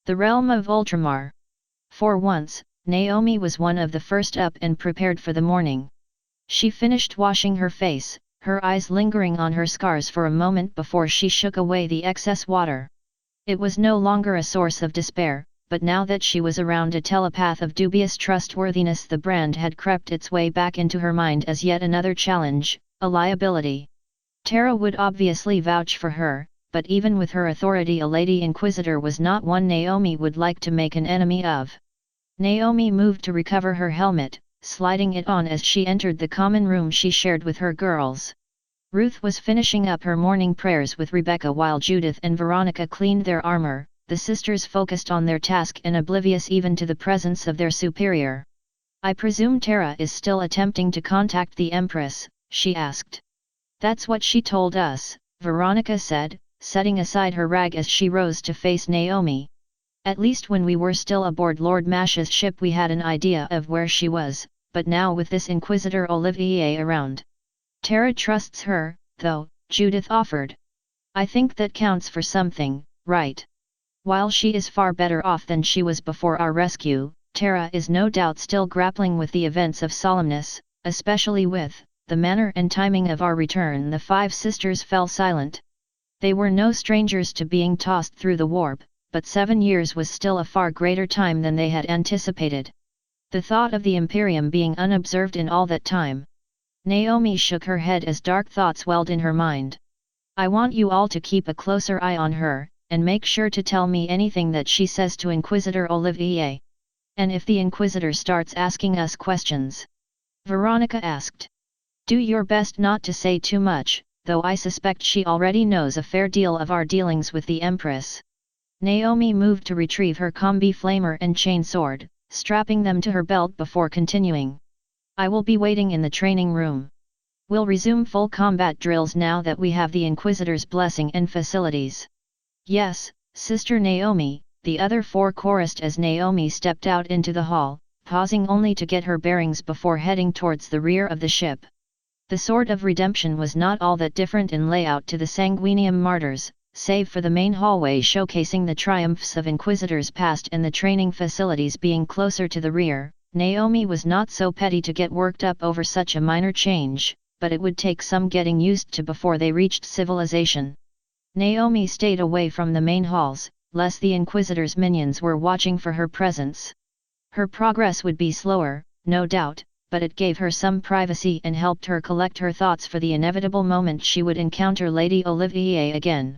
The realm of Ultramar. For once, Naomi was one of the first up and prepared for the morning. She finished washing her face, her eyes lingering on her scars for a moment before she shook away the excess water. It was no longer a source of despair, but now that she was around a telepath of dubious trustworthiness, the brand had crept its way back into her mind as yet another challenge, a liability. Tara would obviously vouch for her, but even with her authority, a Lady Inquisitor was not one Naomi would like to make an enemy of. Naomi moved to recover her helmet, sliding it on as she entered the common room she shared with her girls. Ruth was finishing up her morning prayers with Rebecca while Judith and Veronica cleaned their armor, the sisters focused on their task and oblivious even to the presence of their superior. "I presume Tara is still attempting to contact the Empress," she asked. "That's what she told us," Veronica said, setting aside her rag as she rose to face Naomi. "At least when we were still aboard Lord Mash's ship we had an idea of where she was, but now with this Inquisitor Olivier around." "Tara trusts her, though," Judith offered. "I think that counts for something, right? While she is far better off than she was before our rescue, Tara is no doubt still grappling with the events of Solemnus, especially with the manner and timing of our return." The five sisters fell silent. They were no strangers to being tossed through the warp, but 7 years was still a far greater time than they had anticipated. The thought of the Imperium being unobserved in all that time. Naomi shook her head as dark thoughts welled in her mind. "I want you all to keep a closer eye on her, and make sure to tell me anything that she says to Inquisitor Olivier. And if the Inquisitor starts asking us questions," Veronica asked, "do your best not to say too much, though I suspect she already knows a fair deal of our dealings with the Empress." Naomi moved to retrieve her combi flamer and chain sword, strapping them to her belt before continuing. "I will be waiting in the training room. We'll resume full combat drills now that we have the Inquisitor's blessing and facilities." "Yes, Sister Naomi," the other four chorused as Naomi stepped out into the hall, pausing only to get her bearings before heading towards the rear of the ship. The Sword of Redemption was not all that different in layout to the Sanguinium Martyrs, save for the main hallway showcasing the triumphs of Inquisitors past and the training facilities being closer to the rear. Naomi was not so petty to get worked up over such a minor change, but it would take some getting used to before they reached civilization. Naomi stayed away from the main halls, lest the Inquisitors' minions were watching for her presence. Her progress would be slower, no doubt, but it gave her some privacy and helped her collect her thoughts for the inevitable moment she would encounter Lady Olivier again.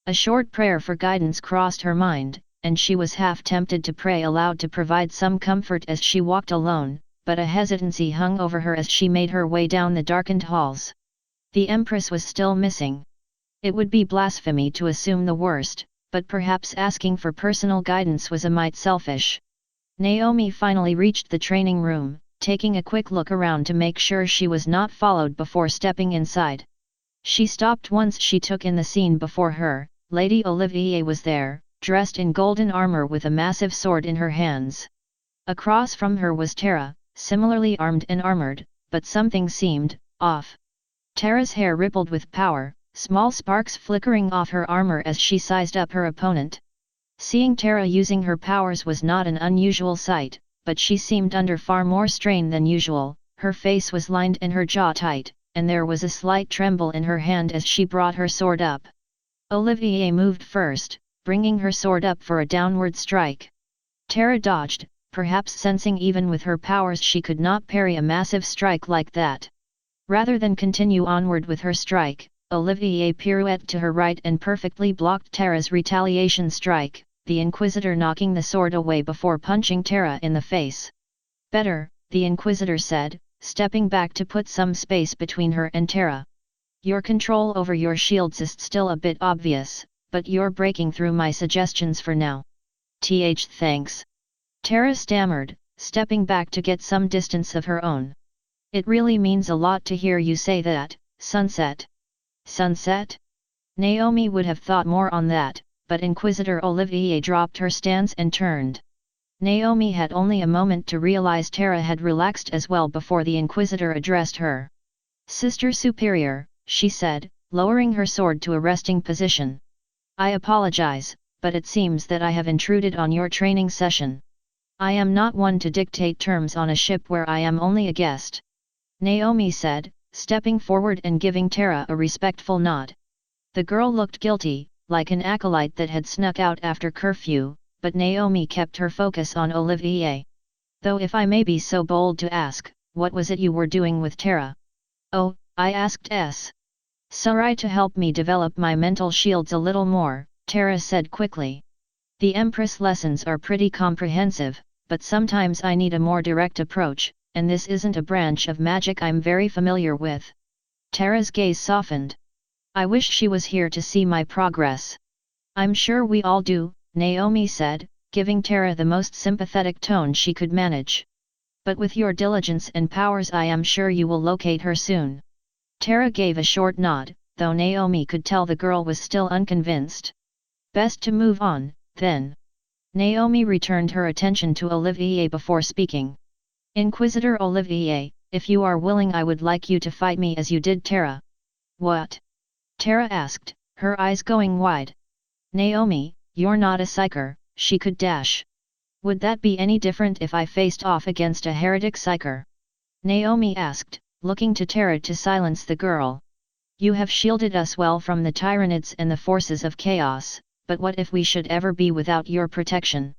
A short prayer for guidance crossed her mind, and she was half tempted to pray aloud to provide some comfort as she walked alone, but a hesitancy hung over her as she made her way down the darkened halls. The Empress was still missing. It would be blasphemy to assume the worst, but perhaps asking for personal guidance was a mite selfish. Naomi finally reached the training room, taking a quick look around to make sure she was not followed before stepping inside. She stopped once she took in the scene before her. Lady Olivier was there, dressed in golden armor with a massive sword in her hands. Across from her was Tara, similarly armed and armored, but something seemed off. Tara's hair rippled with power, small sparks flickering off her armor as she sized up her opponent. Seeing Tara using her powers was not an unusual sight, but she seemed under far more strain than usual. Her face was lined and her jaw tight, and there was a slight tremble in her hand as she brought her sword up. Olivier moved first, bringing her sword up for a downward strike. Tara dodged, perhaps sensing even with her powers she could not parry a massive strike like that. Rather than continue onward with her strike, Olivier pirouetted to her right and perfectly blocked Tara's retaliation strike, the Inquisitor knocking the sword away before punching Tara in the face. "Better," the Inquisitor said, stepping back to put some space between her and Tara. "Your control over your shields is still a bit obvious, but you're breaking through my suggestions for now." Thanks." Tara stammered, stepping back to get some distance of her own. "It really means a lot to hear you say that, Sunset." "Sunset?" Naomi would have thought more on that, but Inquisitor Olivier dropped her stance and turned. Naomi had only a moment to realize Tara had relaxed as well before the Inquisitor addressed her. "Sister Superior," she said, lowering her sword to a resting position. "I apologize, but it seems that I have intruded on your training session. I am not one to dictate terms on a ship where I am only a guest," Naomi said, stepping forward and giving Tara a respectful nod. The girl looked guilty, like an acolyte that had snuck out after curfew, but Naomi kept her focus on Olivier. "Though if I may be so bold to ask, what was it you were doing with Tara?" "Oh, I asked Sarai to help me develop my mental shields a little more," Tara said quickly. "The Empress lessons are pretty comprehensive, but sometimes I need a more direct approach, and this isn't a branch of magic I'm very familiar with." Tara's gaze softened. "I wish she was here to see my progress." "I'm sure we all do," Naomi said, giving Tara the most sympathetic tone she could manage. "But with your diligence and powers I am sure you will locate her soon." Tara gave a short nod, though Naomi could tell the girl was still unconvinced. "Best to move on, then." Naomi returned her attention to Olivier before speaking. "Inquisitor Olivier, if you are willing I would like you to fight me as you did Tara." "What?" Tara asked, her eyes going wide. "Naomi, you're not a psyker," she could dash. "Would that be any different if I faced off against a heretic psyker?" Naomi asked, looking to Tara to silence the girl. "You have shielded us well from the Tyranids and the forces of chaos, but what if we should ever be without your protection?"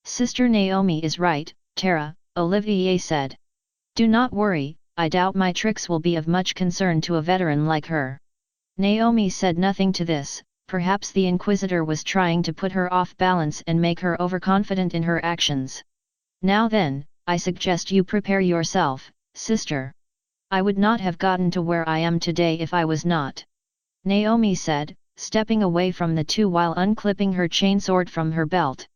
"Sister Naomi is right, Tara," Olivier said. "Do not worry, I doubt my tricks will be of much concern to a veteran like her." Naomi said nothing to this. Perhaps the Inquisitor was trying to put her off balance and make her overconfident in her actions. "Now then, I suggest you prepare yourself, sister. I would not have gotten to where I am today if I was not," Naomi said, stepping away from the two while unclipping her chainsword from her belt.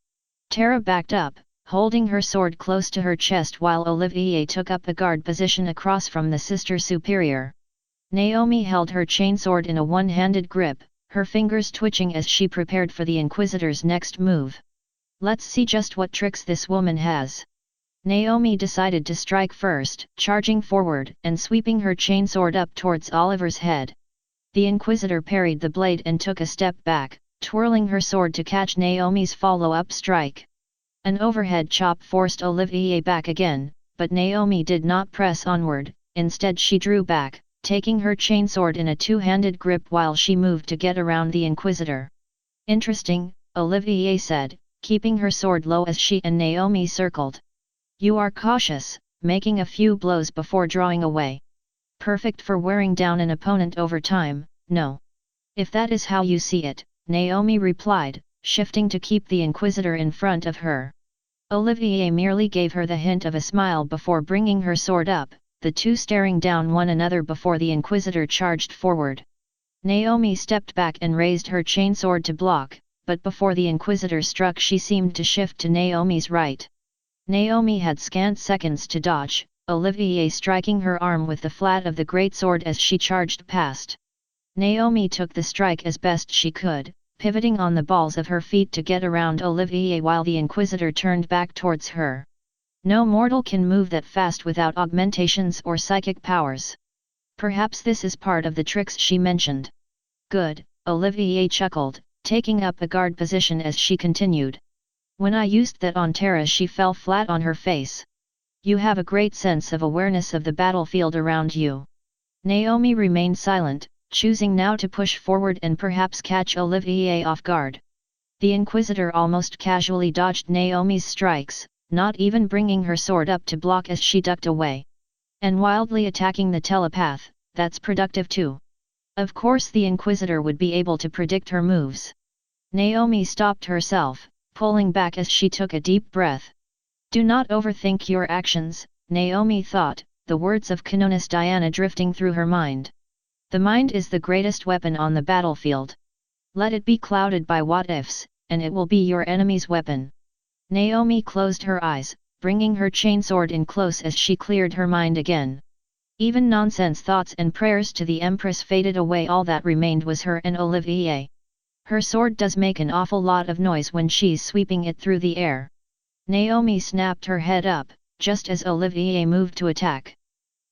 Tara backed up, holding her sword close to her chest while Olivier took up a guard position across from the Sister Superior. Naomi held her chainsword in a one-handed grip, her fingers twitching as she prepared for the Inquisitor's next move. "Let's see just what tricks this woman has." Naomi decided to strike first, charging forward and sweeping her chainsword up towards Oliver's head. The Inquisitor parried the blade and took a step back, twirling her sword to catch Naomi's follow-up strike. An overhead chop forced Olivier back again, but Naomi did not press onward, instead she drew back, taking her chainsword in a two-handed grip while she moved to get around the Inquisitor. "Interesting," Olivier said, keeping her sword low as she and Naomi circled. "You are cautious, making a few blows before drawing away. Perfect for wearing down an opponent over time, no?" "If that is how you see it," Naomi replied, shifting to keep the Inquisitor in front of her. Olivier merely gave her the hint of a smile before bringing her sword up, the two staring down one another before the Inquisitor charged forward. Naomi stepped back and raised her chainsword to block, but before the Inquisitor struck she seemed to shift to Naomi's right. Naomi had scant seconds to dodge, Olivier striking her arm with the flat of the greatsword as she charged past. Naomi took the strike as best she could, pivoting on the balls of her feet to get around Olivier while the Inquisitor turned back towards her. No mortal can move that fast without augmentations or psychic powers. Perhaps this is part of the tricks she mentioned. "Good," Olivier chuckled, taking up a guard position as she continued. "When I used that on Tara she fell flat on her face. You have a great sense of awareness of the battlefield around you." Naomi remained silent, choosing now to push forward and perhaps catch Olivier off guard. The Inquisitor almost casually dodged Naomi's strikes, not even bringing her sword up to block as she ducked away. "And wildly attacking the telepath, that's productive too." Of course the Inquisitor would be able to predict her moves. Naomi stopped herself, pulling back as she took a deep breath. "Do not overthink your actions," Naomi thought, the words of Canonis Diana drifting through her mind. "The mind is the greatest weapon on the battlefield. Let it be clouded by what-ifs, and it will be your enemy's weapon." Naomi closed her eyes, bringing her chainsword in close as she cleared her mind again. Even nonsense thoughts and prayers to the Empress faded away. All that remained was her and Olivier. "Her sword does make an awful lot of noise when she's sweeping it through the air." Naomi snapped her head up, just as Olivier moved to attack.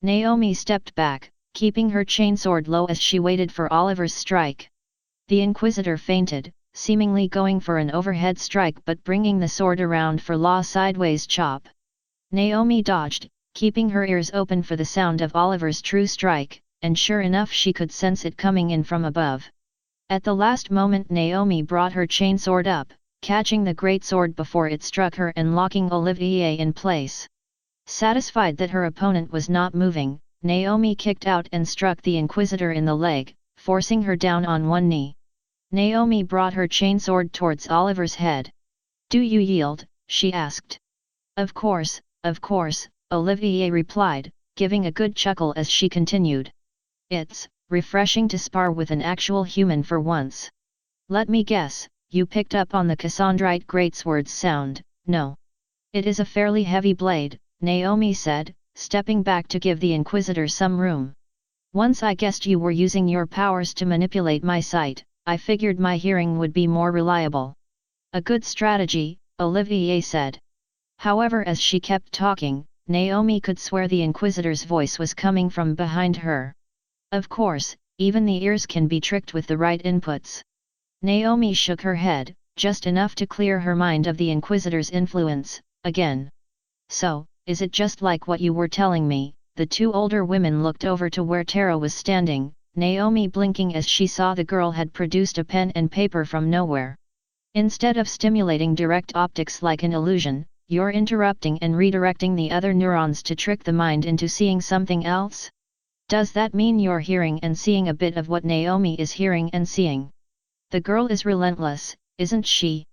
Naomi stepped back, keeping her chainsword low as she waited for Oliver's strike. The Inquisitor feinted, seemingly going for an overhead strike but bringing the sword around for a sideways chop. Naomi dodged, keeping her ears open for the sound of Oliver's true strike, and sure enough she could sense it coming in from above. At the last moment Naomi brought her chainsword up, catching the great sword before it struck her and locking Olivier in place. Satisfied that her opponent was not moving, Naomi kicked out and struck the Inquisitor in the leg, forcing her down on one knee. Naomi brought her chainsword towards Oliver's head. "Do you yield?" she asked. Of course," Olivier replied, giving a good chuckle as she continued. "It's refreshing to spar with an actual human for once. Let me guess, you picked up on the Cassandrite greatsword's sound, no? It is a fairly heavy blade," Naomi said, stepping back to give the Inquisitor some room. "Once I guessed you were using your powers to manipulate my sight, I figured my hearing would be more reliable." "A good strategy," Olivier said. However, as she kept talking, Naomi could swear the Inquisitor's voice was coming from behind her. Of course, even the ears can be tricked with the right inputs. Naomi shook her head, just enough to clear her mind of the Inquisitor's influence, again. "So, is it just like what you were telling me?" The two older women looked over to where Tara was standing, Naomi blinking as she saw the girl had produced a pen and paper from nowhere. "Instead of stimulating direct optics like an illusion, you're interrupting and redirecting the other neurons to trick the mind into seeing something else? Does that mean you're hearing and seeing a bit of what Naomi is hearing and seeing? The girl is relentless, isn't she?"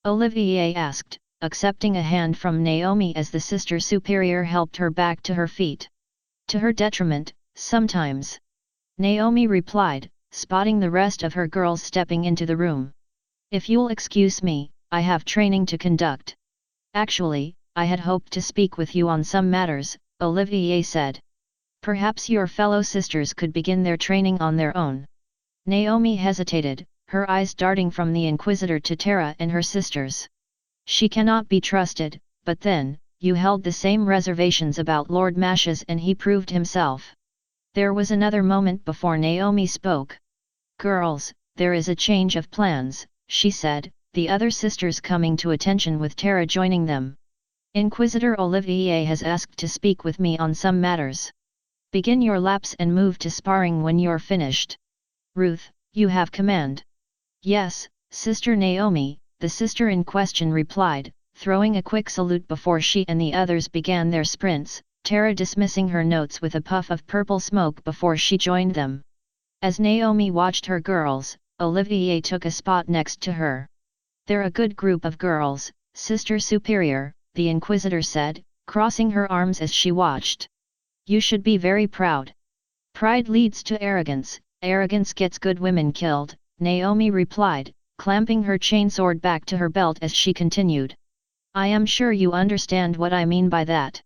Olivier asked, accepting a hand from Naomi as the sister superior helped her back to her feet. "To her detriment, sometimes," Naomi replied, spotting the rest of her girls stepping into the room. "If you'll excuse me, I have training to conduct." "Actually, I had hoped to speak with you on some matters," Olivier said. "Perhaps your fellow sisters could begin their training on their own." Naomi hesitated, her eyes darting from the Inquisitor to Tara and her sisters. "She cannot be trusted, but then, you held the same reservations about Lord Mashes and he proved himself." There was another moment before Naomi spoke. "Girls, there is a change of plans," she said, the other sisters coming to attention with Tara joining them. "Inquisitor Olivier has asked to speak with me on some matters. Begin your laps and move to sparring when you're finished. Ruth, you have command." "Yes, Sister Naomi," the sister in question replied, throwing a quick salute before she and the others began their sprints, Tara dismissing her notes with a puff of purple smoke before she joined them. As Naomi watched her girls, Olivier took a spot next to her. "They're a good group of girls, Sister Superior," the Inquisitor said, crossing her arms as she watched. "You should be very proud. Pride leads to arrogance, arrogance gets good women killed," Naomi replied, clamping her chainsword back to her belt as she continued. "I am sure you understand what I mean by that.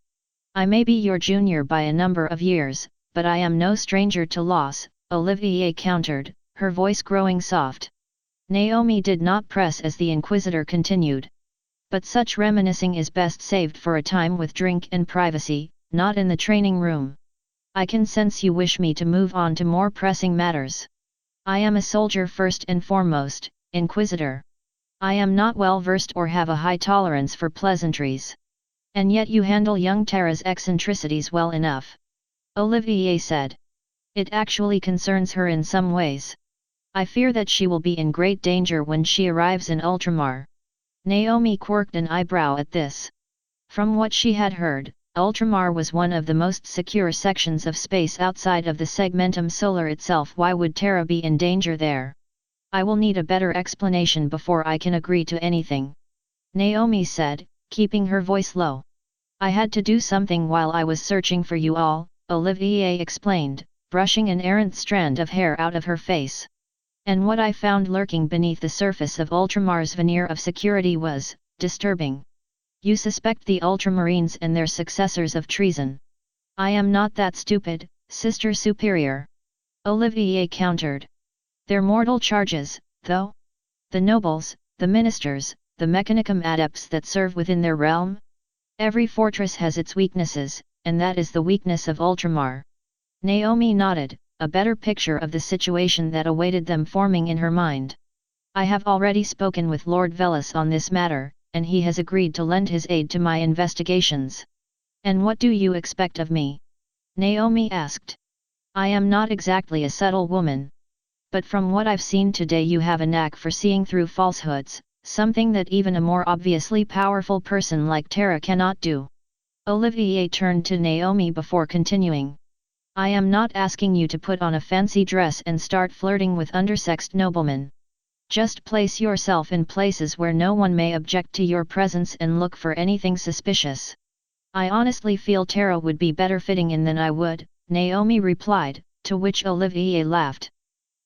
I may be your junior by a number of years, but I am no stranger to loss," Olivier countered, her voice growing soft. Naomi did not press as the Inquisitor continued. "But such reminiscing is best saved for a time with drink and privacy, not in the training room. I can sense you wish me to move on to more pressing matters. I am a soldier first and foremost, Inquisitor. I am not well versed or have a high tolerance for pleasantries. And yet you handle young Tara's eccentricities well enough," Olivier said. "It actually concerns her in some ways. I fear that she will be in great danger when she arrives in Ultramar." Naomi quirked an eyebrow at this. From what she had heard, Ultramar was one of the most secure sections of space outside of the segmentum solar itself. Why would Tara be in danger there? "I will need a better explanation before I can agree to anything," Naomi said, keeping her voice low. "I had to do something while I was searching for you all," Olivier explained, brushing an errant strand of hair out of her face. "And what I found lurking beneath the surface of Ultramar's veneer of security was disturbing. You suspect the Ultramarines and their successors of treason." "I am not that stupid, Sister Superior," Olivier countered. "They're mortal charges, though? The nobles, the ministers, the mechanicum adepts that serve within their realm? Every fortress has its weaknesses, and that is the weakness of Ultramar." Naomi nodded, a better picture of the situation that awaited them forming in her mind. I have already spoken with Lord Velas on this matter, and he has agreed to lend his aid to my investigations. And what do you expect of me? Naomi asked. I am not exactly a subtle woman. But from what I've seen today you have a knack for seeing through falsehoods, something that even a more obviously powerful person like Tara cannot do. Olivier turned to Naomi before continuing. I am not asking you to put on a fancy dress and start flirting with undersexed noblemen. Just place yourself in places where no one may object to your presence and look for anything suspicious. I honestly feel Tara would be better fitting in than I would, Naomi replied, to which Olivier laughed.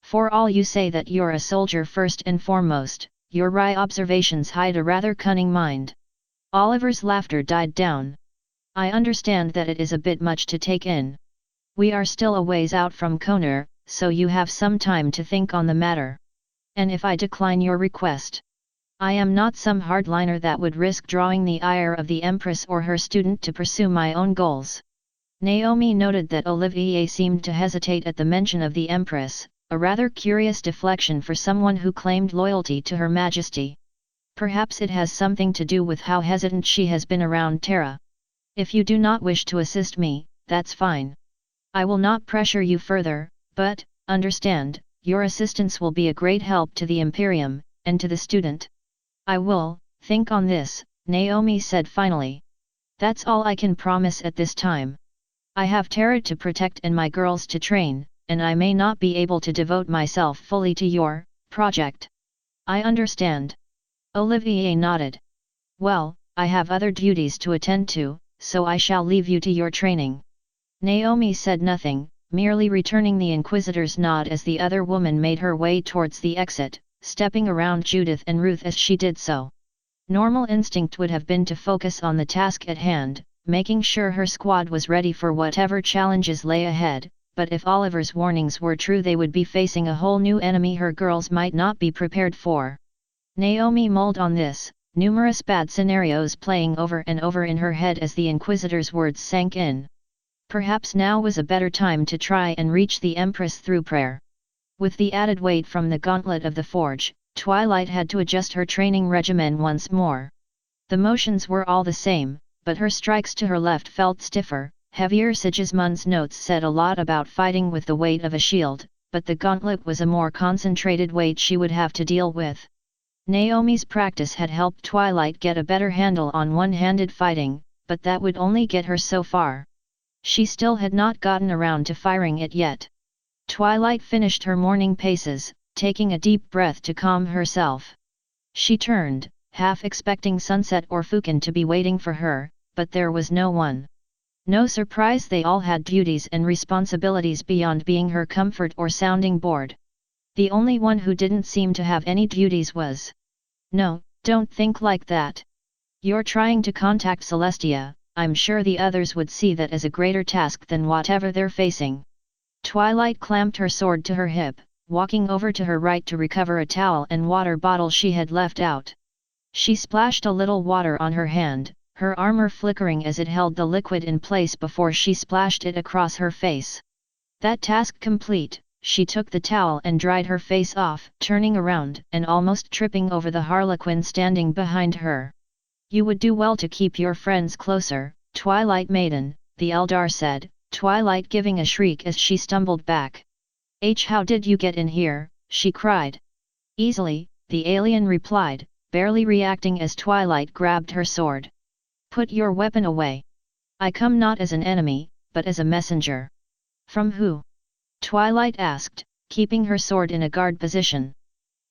For all you say that you're a soldier first and foremost, your wry observations hide a rather cunning mind. Oliver's laughter died down. I understand that it is a bit much to take in. We are still a ways out from Konar, so you have some time to think on the matter. And if I decline your request, I am not some hardliner that would risk drawing the ire of the Empress or her student to pursue my own goals. Naomi noted that Olivier seemed to hesitate at the mention of the Empress, a rather curious deflection for someone who claimed loyalty to Her Majesty. Perhaps it has something to do with how hesitant she has been around Tara. If you do not wish to assist me, that's fine. I will not pressure you further, but, understand, your assistance will be a great help to the Imperium, and to the student. I will think on this, Naomi said finally. That's all I can promise at this time. I have Tara to protect and my girls to train, and I may not be able to devote myself fully to your project. I understand. Olivier nodded. Well, I have other duties to attend to, so I shall leave you to your training. Naomi said nothing, merely returning the Inquisitor's nod as the other woman made her way towards the exit, stepping around Judith and Ruth as she did so. Normal instinct would have been to focus on the task at hand, making sure her squad was ready for whatever challenges lay ahead, but if Oliver's warnings were true they would be facing a whole new enemy her girls might not be prepared for. Naomi mulled on this, numerous bad scenarios playing over and over in her head as the Inquisitor's words sank in. Perhaps now was a better time to try and reach the Empress through prayer. With the added weight from the gauntlet of the forge, Twilight had to adjust her training regimen once more. The motions were all the same, but her strikes to her left felt stiffer, heavier. Sigismund's notes said a lot about fighting with the weight of a shield, but the gauntlet was a more concentrated weight she would have to deal with. Naomi's practice had helped Twilight get a better handle on one-handed fighting, but that would only get her so far. She still had not gotten around to firing it yet. Twilight finished her morning paces, taking a deep breath to calm herself. She turned, half expecting Sunset or Fukin to be waiting for her, but there was no one. No surprise, they all had duties and responsibilities beyond being her comfort or sounding board. The only one who didn't seem to have any duties was... No, don't think like that. You're trying to contact Celestia. I'm sure the others would see that as a greater task than whatever they're facing. Twilight clamped her sword to her hip, walking over to her right to recover a towel and water bottle she had left out. She splashed a little water on her hand, her armor flickering as it held the liquid in place before she splashed it across her face. That task complete, she took the towel and dried her face off, turning around and almost tripping over the Harlequin standing behind her. You would do well to keep your friends closer, Twilight Maiden, the Eldar said, Twilight giving a shriek as she stumbled back. How did you get in here? She cried. Easily, the alien replied, barely reacting as Twilight grabbed her sword. Put your weapon away. I come not as an enemy, but as a messenger. From who? Twilight asked, keeping her sword in a guard position.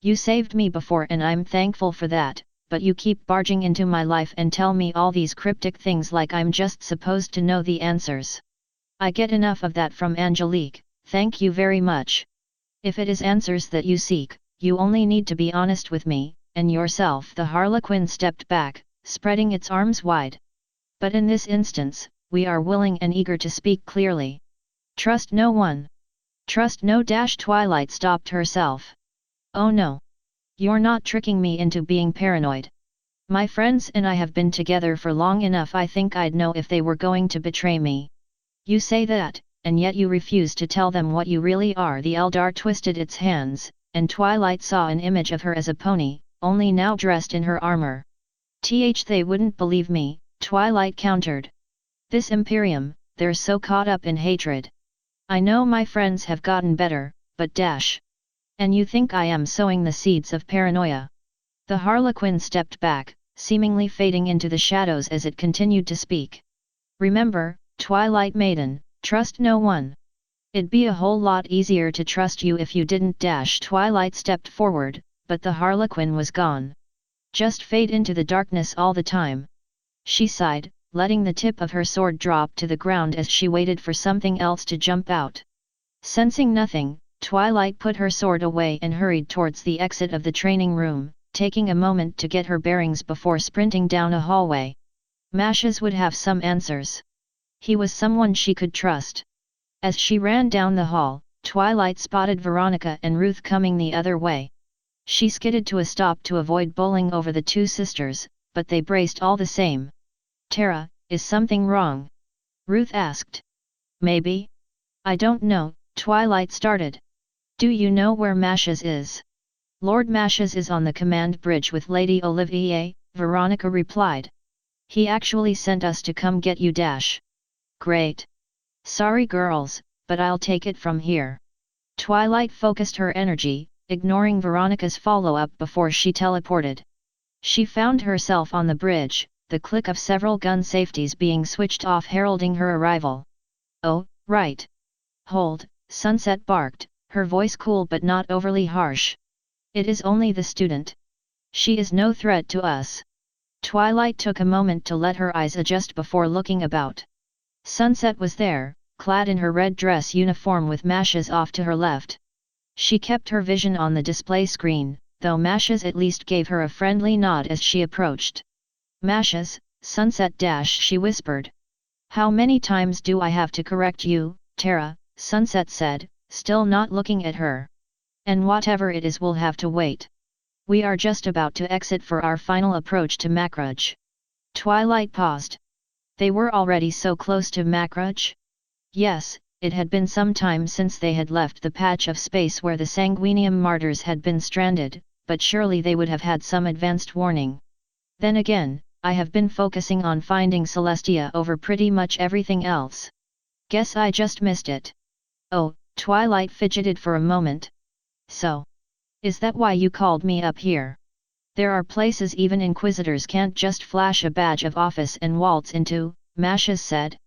You saved me before and I'm thankful for that, but you keep barging into my life and tell me all these cryptic things like I'm just supposed to know the answers. I get enough of that from Angelique, thank you very much. If it is answers that you seek, you only need to be honest with me, and yourself. The Harlequin stepped back, spreading its arms wide. But in this instance, we are willing and eager to speak clearly. Trust no one. Trust no. Twilight stopped herself. Oh no. You're not tricking me into being paranoid. My friends and I have been together for long enough. I think I'd know if they were going to betray me. You say that, and yet you refuse to tell them what you really are. The Eldar twisted its hands, and Twilight saw an image of her as a pony, only now dressed in her armor. They wouldn't believe me, Twilight countered. This Imperium, they're so caught up in hatred. I know my friends have gotten better, but dash. And you think I am sowing the seeds of paranoia? The Harlequin stepped back, seemingly fading into the shadows as it continued to speak. Remember, Twilight Maiden, trust no one. It'd be a whole lot easier to trust you if you didn't dash. Twilight stepped forward, but the Harlequin was gone. Just fade into the darkness all the time. She sighed, letting the tip of her sword drop to the ground as she waited for something else to jump out. Sensing nothing, Twilight put her sword away and hurried towards the exit of the training room, taking a moment to get her bearings before sprinting down a hallway. Mashes would have some answers. He was someone she could trust. As she ran down the hall, Twilight spotted Veronica and Ruth coming the other way. She skidded to a stop to avoid bowling over the two sisters, but they braced all the same. Tara, is something wrong? Ruth asked. Maybe? I don't know, Twilight started. Do you know where Mashes is? Lord Mashes is on the command bridge with Lady Olivier, Veronica replied. He actually sent us to come get you dash. Great. Sorry girls, but I'll take it from here. Twilight focused her energy, ignoring Veronica's follow-up before she teleported. She found herself on the bridge, the click of several gun safeties being switched off heralding her arrival. Oh, right. Hold, Sunset barked, her voice cool but not overly harsh. It is only the student. She is no threat to us. Twilight took a moment to let her eyes adjust before looking about. Sunset was there, clad in her red dress uniform with Mashes off to her left. She kept her vision on the display screen, though Mashes at least gave her a friendly nod as she approached. Mashes, Sunset dash, she whispered. How many times do I have to correct you, Tara? Sunset said, still not looking at her. And whatever it is will have to wait. We are just about to exit for our final approach to Macrudge. Twilight paused. They were already so close to Macrudge? Yes, it had been some time since they had left the patch of space where the Sanguinium martyrs had been stranded, but surely they would have had some advanced warning. Then again, I have been focusing on finding Celestia over pretty much everything else. Guess I just missed it. Oh, Twilight fidgeted for a moment. So. Is that why you called me up here? There are places even Inquisitors can't just flash a badge of office and waltz into, Mashes said.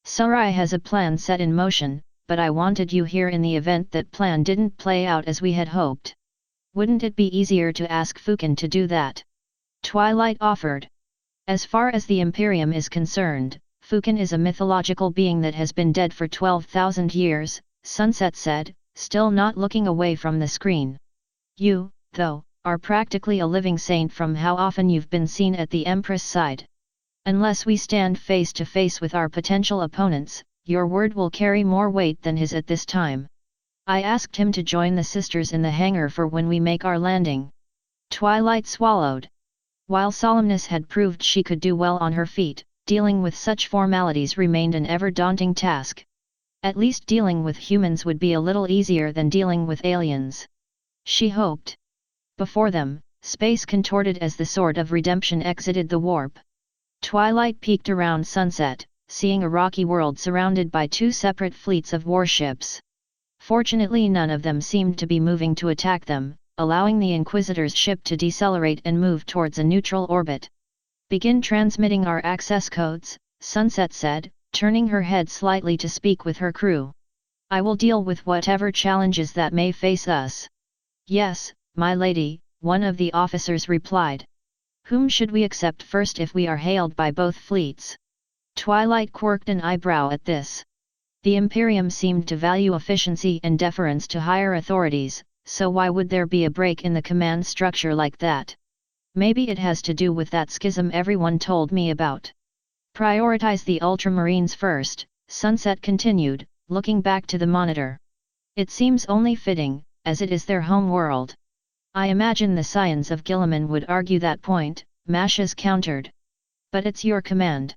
Sarai has a plan set in motion, but I wanted you here in the event that plan didn't play out as we had hoped. Wouldn't it be easier to ask Fukin to do that? Twilight offered. As far as the Imperium is concerned, Fukin is a mythological being that has been dead for 12,000 years, Sunset said, still not looking away from the screen. You, though, are practically a living saint from how often you've been seen at the Empress side. Unless we stand face to face with our potential opponents, your word will carry more weight than his at this time. I asked him to join the sisters in the hangar for when we make our landing. Twilight swallowed. While solemnness had proved she could do well on her feet, dealing with such formalities remained an ever-daunting task. At least dealing with humans would be a little easier than dealing with aliens. She hoped. Before them, space contorted as the Sword of Redemption exited the warp. Twilight peeked around Sunset, seeing a rocky world surrounded by two separate fleets of warships. Fortunately, none of them seemed to be moving to attack them, allowing the Inquisitor's ship to decelerate and move towards a neutral orbit. Begin transmitting our access codes, Sunset said, turning her head slightly to speak with her crew. I will deal with whatever challenges that may face us. Yes, my lady, one of the officers replied. Whom should we accept first if we are hailed by both fleets? Twilight quirked an eyebrow at this. The Imperium seemed to value efficiency and deference to higher authorities, so why would there be a break in the command structure like that? Maybe it has to do with that schism everyone told me about. Prioritize the Ultramarines first, Sunset continued, looking back to the monitor. It seems only fitting, as it is their home world. I imagine the scions of Guilliman would argue that point, Mashes countered. But it's your command.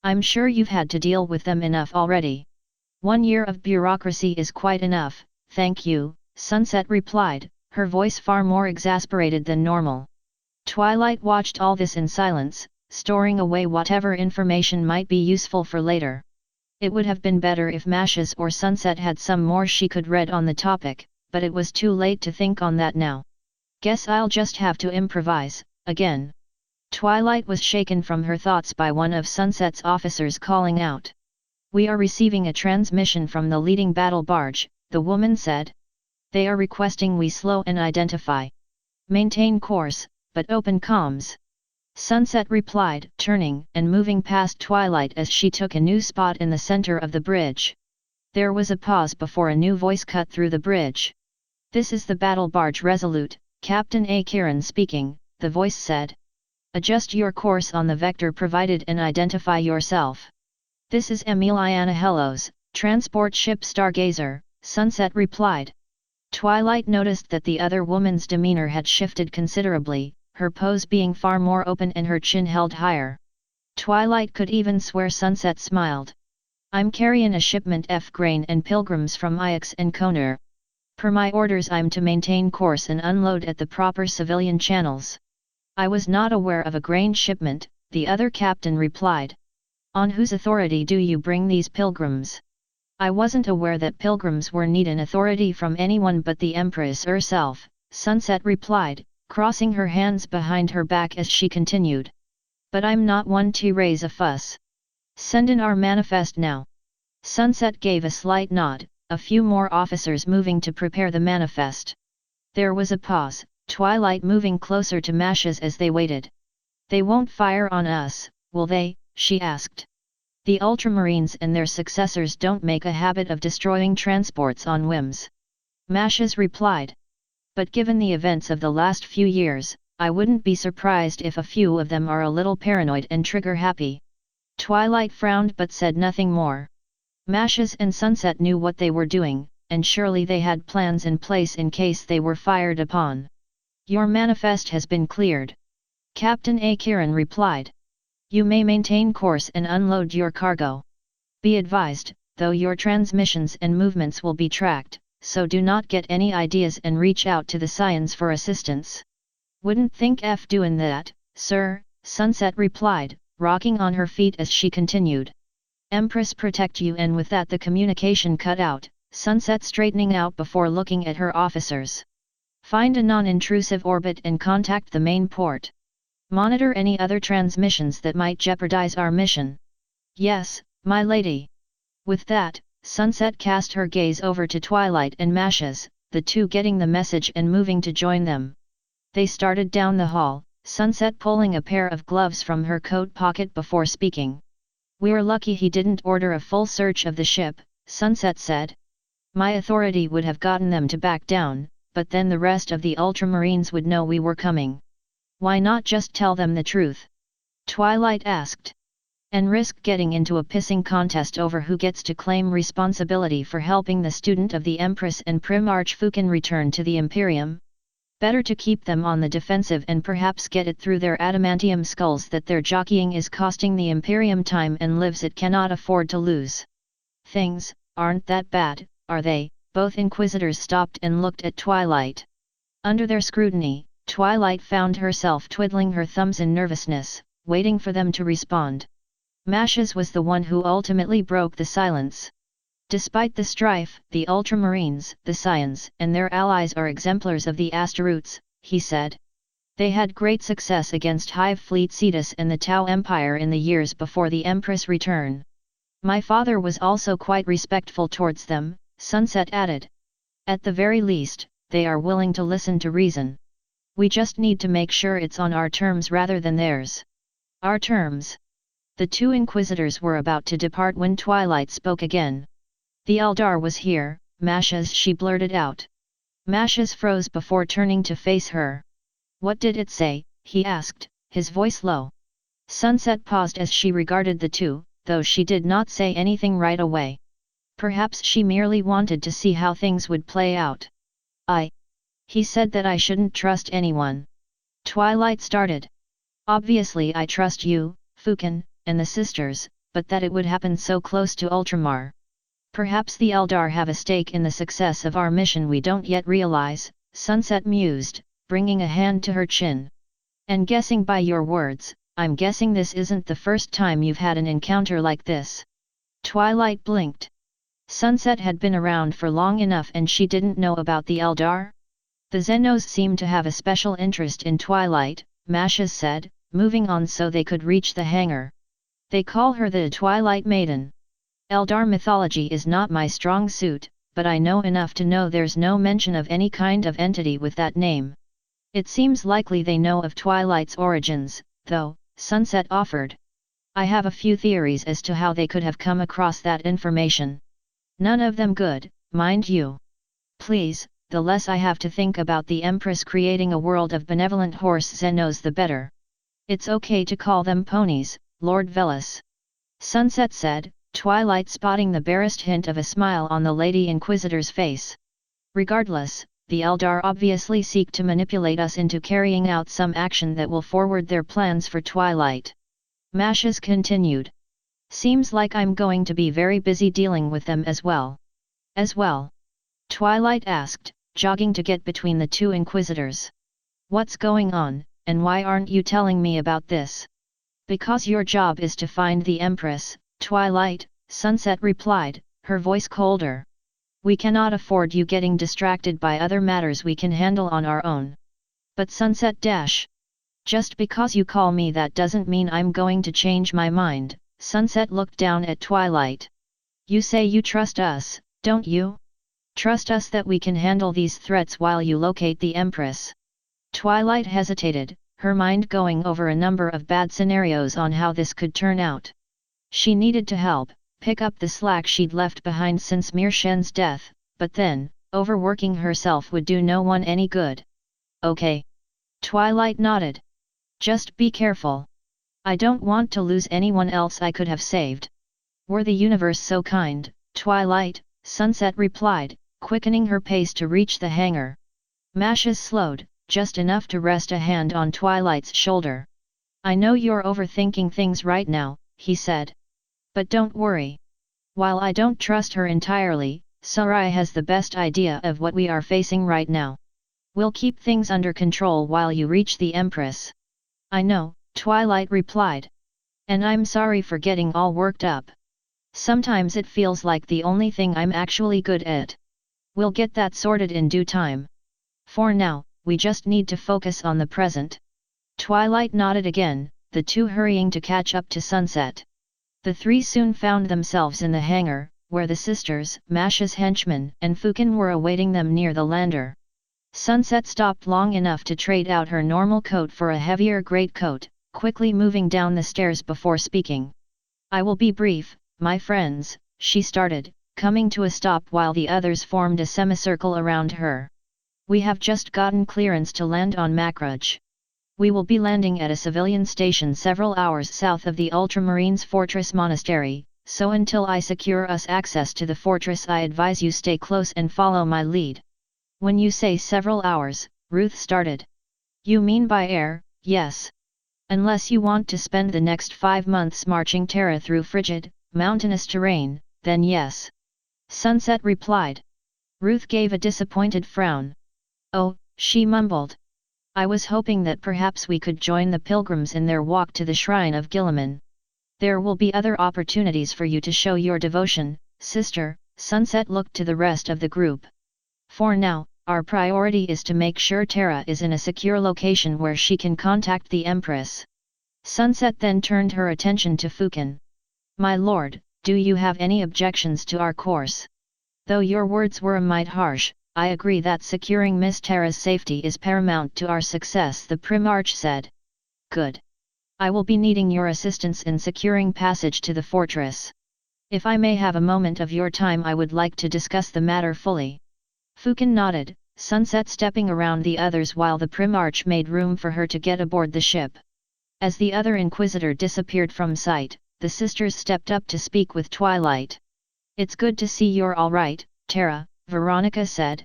I'm sure you've had to deal with them enough already. 1 year of bureaucracy is quite enough, thank you, Sunset replied, her voice far more exasperated than normal. Twilight watched all this in silence, storing away whatever information might be useful for later. It would have been better if Mashes or Sunset had some more she could read on the topic, but it was too late to think on that now. Guess I'll just have to improvise, again. Twilight was shaken from her thoughts by one of Sunset's officers calling out. We are receiving a transmission from the leading battle barge, the woman said. They are requesting we slow and identify. Maintain course, but open comms. Sunset replied, turning and moving past Twilight as she took a new spot in the center of the bridge. There was a pause before a new voice cut through the bridge. This is the battle barge Resolute, Captain A. Kiran speaking, the voice said. Adjust your course on the vector provided and identify yourself. This is Emiliana Hellos, transport ship Stargazer, Sunset replied. Twilight noticed that the other woman's demeanor had shifted considerably, her pose being far more open and her chin held higher. Twilight could even swear Sunset smiled. I'm carrying a shipment F grain and pilgrims from Ix and Koner. Per my orders I'm to maintain course and unload at the proper civilian channels. I was not aware of a grain shipment, the other captain replied. On whose authority do you bring these pilgrims? I wasn't aware that pilgrims were needing authority from anyone but the Empress herself, Sunset replied, crossing her hands behind her back as she continued. But I'm not one to raise a fuss. Send in our manifest now. Sunset gave a slight nod, a few more officers moving to prepare the manifest. There was a pause, Twilight moving closer to Mashes as they waited. They won't fire on us, will they? She asked. The Ultramarines and their successors don't make a habit of destroying transports on whims. Mashes replied. But given the events of the last few years, I wouldn't be surprised if a few of them are a little paranoid and trigger-happy. Twilight frowned but said nothing more. Mashes and Sunset knew what they were doing, and surely they had plans in place in case they were fired upon. Your manifest has been cleared. Captain A. Kiran replied. You may maintain course and unload your cargo. Be advised, though your transmissions and movements will be tracked, so do not get any ideas and reach out to the Scions for assistance. Wouldn't think F doing that, sir, Sunset replied, rocking on her feet as she continued. Empress protect you, and with that the communication cut out, Sunset straightening out before looking at her officers. Find a non-intrusive orbit and contact the main port. Monitor any other transmissions that might jeopardize our mission. Yes, my lady. With that, Sunset cast her gaze over to Twilight and Mashes, the two getting the message and moving to join them. They started down the hall, Sunset pulling a pair of gloves from her coat pocket before speaking. We're lucky he didn't order a full search of the ship, Sunset said. My authority would have gotten them to back down, but then the rest of the Ultramarines would know we were coming. Why not just tell them the truth? Twilight asked. And risk getting into a pissing contest over who gets to claim responsibility for helping the student of the Empress and Primarch Fukin return to the Imperium? Better to keep them on the defensive and perhaps get it through their adamantium skulls that their jockeying is costing the Imperium time and lives it cannot afford to lose. Things aren't that bad, are they? Both Inquisitors stopped and looked at Twilight. Under their scrutiny, Twilight found herself twiddling her thumbs in nervousness, waiting for them to respond. Mashes was the one who ultimately broke the silence. Despite the strife, the Ultramarines, the Scions, and their allies are exemplars of the Asteroutes, he said. They had great success against Hive Fleet Cetus and the Tau Empire in the years before the Empress' return. My father was also quite respectful towards them, Sunset added. At the very least, they are willing to listen to reason. We just need to make sure it's on our terms rather than theirs. Our terms. The two Inquisitors were about to depart when Twilight spoke again. The Eldar was here, Mashes, she blurted out. Mashes froze before turning to face her. What did it say? He asked, his voice low. Sunset paused as she regarded the two, though she did not say anything right away. Perhaps she merely wanted to see how things would play out. He said that I shouldn't trust anyone. Twilight started. Obviously I trust you, Fukin, and the sisters, but that it would happen so close to Ultramar. Perhaps the Eldar have a stake in the success of our mission we don't yet realize, Sunset mused, bringing a hand to her chin. And guessing by your words, I'm guessing this isn't the first time you've had an encounter like this. Twilight blinked. Sunset had been around for long enough and she didn't know about the Eldar? The Xenos seemed to have a special interest in Twilight, Mashes said, moving on so they could reach the hangar. They call her the Twilight Maiden. Eldar mythology is not my strong suit, but I know enough to know there's no mention of any kind of entity with that name. It seems likely they know of Twilight's origins, though, Sunset offered. I have a few theories as to how they could have come across that information. None of them good, mind you. Please, the less I have to think about the Empress creating a world of benevolent horse Xenos the better. It's okay to call them ponies, Lord Velas. Sunset said, Twilight spotting the barest hint of a smile on the Lady Inquisitor's face. Regardless, the Eldar obviously seek to manipulate us into carrying out some action that will forward their plans for Twilight. Mashes continued. Seems like I'm going to be very busy dealing with them as well. As well? Twilight asked, jogging to get between the two Inquisitors. What's going on, and why aren't you telling me about this? Because your job is to find the Empress, Twilight, Sunset replied, her voice colder. We cannot afford you getting distracted by other matters we can handle on our own. But Sunset dash. Just because you call me that doesn't mean I'm going to change my mind, Sunset looked down at Twilight. You say you trust us, don't you? Trust us that we can handle these threats while you locate the Empress. Twilight hesitated, her mind going over a number of bad scenarios on how this could turn out. She needed to help, pick up the slack she'd left behind since Mir Shen's death, but then, overworking herself would do no one any good. Okay. Twilight nodded. Just be careful. I don't want to lose anyone else I could have saved. Were the universe so kind, Twilight, Sunset replied, quickening her pace to reach the hangar. Mashes slowed, just enough to rest a hand on Twilight's shoulder. I know you're overthinking things right now, he said. But don't worry. While I don't trust her entirely, Sarai has the best idea of what we are facing right now. We'll keep things under control while you reach the Empress. I know, Twilight replied. And I'm sorry for getting all worked up. Sometimes it feels like the only thing I'm actually good at. We'll get that sorted in due time. For now, we just need to focus on the present. Twilight nodded again, the two hurrying to catch up to Sunset. The three soon found themselves in the hangar, where the sisters, Masha's henchmen, and Fukin were awaiting them near the lander. Sunset stopped long enough to trade out her normal coat for a heavier greatcoat, quickly moving down the stairs before speaking. I will be brief, my friends, she started, coming to a stop while the others formed a semicircle around her. We have just gotten clearance to land on Makruj. We will be landing at a civilian station several hours south of the Ultramarines Fortress Monastery, so until I secure us access to the fortress I advise you stay close and follow my lead. When you say several hours, Ruth started. You mean by air, yes. Unless you want to spend the next 5 months marching Terra through frigid, mountainous terrain, then yes. Sunset replied. Ruth gave a disappointed frown. Oh, she mumbled. I was hoping that perhaps we could join the pilgrims in their walk to the shrine of Gilliman. There will be other opportunities for you to show your devotion, sister. Sunset looked to the rest of the group. For now, our priority is to make sure Terra is in a secure location where she can contact the Empress. Sunset then turned her attention to Fukin. My lord, do you have any objections to our course? Though your words were a mite harsh, I agree that securing Miss Terra's safety is paramount to our success, the Primarch said. Good. I will be needing your assistance in securing passage to the fortress. If I may have a moment of your time, I would like to discuss the matter fully. Fukin nodded, Sunset stepping around the others while the Primarch made room for her to get aboard the ship. As the other Inquisitor disappeared from sight, the sisters stepped up to speak with Twilight. It's good to see you're all right, Terra, Veronica said.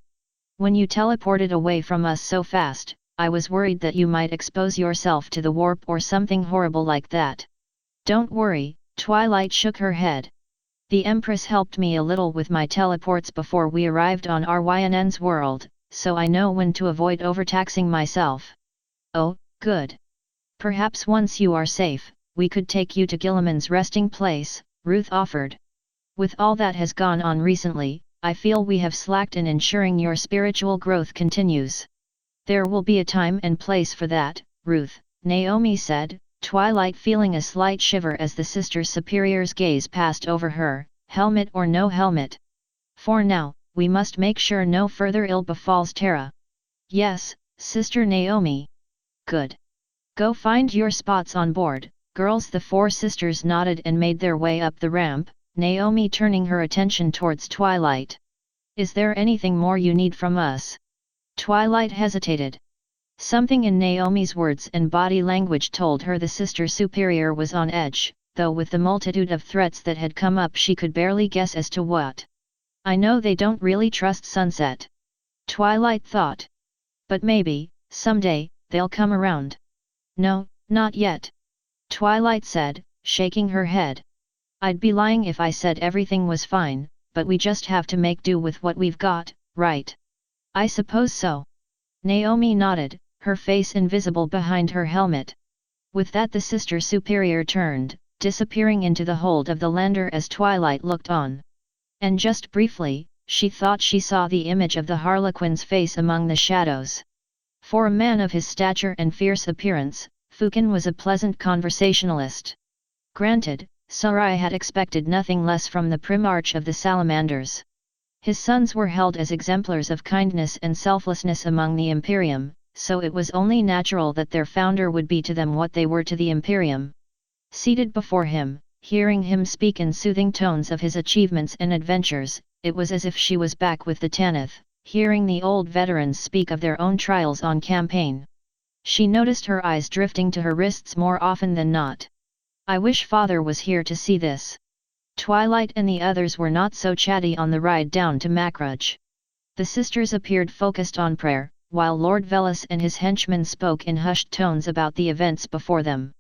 When you teleported away from us so fast, I was worried that you might expose yourself to the warp or something horrible like that. Don't worry, Twilight shook her head. The Empress helped me a little with my teleports before we arrived on Rynn's world, so I know when to avoid overtaxing myself. Oh, good. Perhaps once you are safe, we could take you to Gilliman's resting place, Ruth offered. With all that has gone on recently, I feel we have slacked in ensuring your spiritual growth continues. There will be a time and place for that, Ruth, Naomi said, Twilight feeling a slight shiver as the Sister Superior's gaze passed over her, helmet or no helmet. For now, we must make sure no further ill befalls Tara. Yes, Sister Naomi. Good. Go find your spots on board, girls. The four sisters nodded and made their way up the ramp, Naomi turning her attention towards Twilight. Is there anything more you need from us? Twilight hesitated. Something in Naomi's words and body language told her the Sister Superior was on edge, though with the multitude of threats that had come up she could barely guess as to what. I know they don't really trust Sunset. Twilight thought. But maybe, someday, they'll come around. No, not yet. Twilight said, shaking her head. I'd be lying if I said everything was fine, but we just have to make do with what we've got, right? I suppose so. Naomi nodded, her face invisible behind her helmet. With that the Sister Superior turned, disappearing into the hold of the lander as Twilight looked on. And just briefly, she thought she saw the image of the Harlequin's face among the shadows. For a man of his stature and fierce appearance, Fukin was a pleasant conversationalist. Granted, Sarai had expected nothing less from the Primarch of the Salamanders. His sons were held as exemplars of kindness and selflessness among the Imperium, so it was only natural that their founder would be to them what they were to the Imperium. Seated before him, hearing him speak in soothing tones of his achievements and adventures, it was as if she was back with the Tanith, hearing the old veterans speak of their own trials on campaign. She noticed her eyes drifting to her wrists more often than not. I wish Father was here to see this. Twilight and the others were not so chatty on the ride down to Macrudge. The sisters appeared focused on prayer, while Lord Velis and his henchmen spoke in hushed tones about the events before them.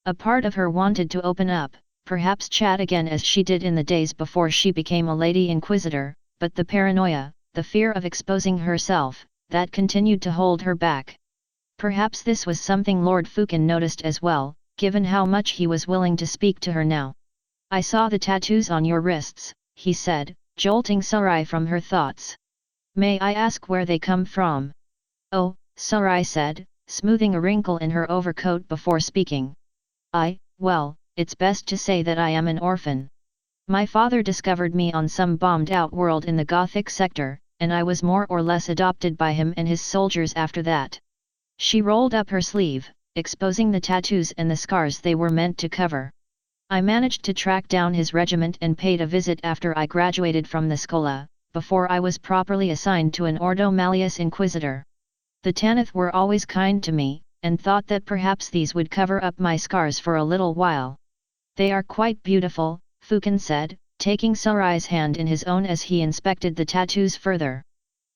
A part of her wanted to open up, perhaps chat again as she did in the days before she became a Lady Inquisitor, but the paranoia, the fear of exposing herself, that continued to hold her back. Perhaps this was something Lord Fukin noticed as well, given how much he was willing to speak to her now. I saw the tattoos on your wrists, he said, jolting Sarai from her thoughts. May I ask where they come from? Oh, Sarai said, smoothing a wrinkle in her overcoat before speaking. Well, it's best to say that I am an orphan. My father discovered me on some bombed-out world in the Gothic sector, and I was more or less adopted by him and his soldiers after that. She rolled up her sleeve, exposing the tattoos and the scars they were meant to cover. I managed to track down his regiment and paid a visit after I graduated from the Schola, before I was properly assigned to an Ordo Malleus Inquisitor. The Tanith were always kind to me, and thought that perhaps these would cover up my scars for a little while. They are quite beautiful, Fukin said, taking Sarai's hand in his own as he inspected the tattoos further.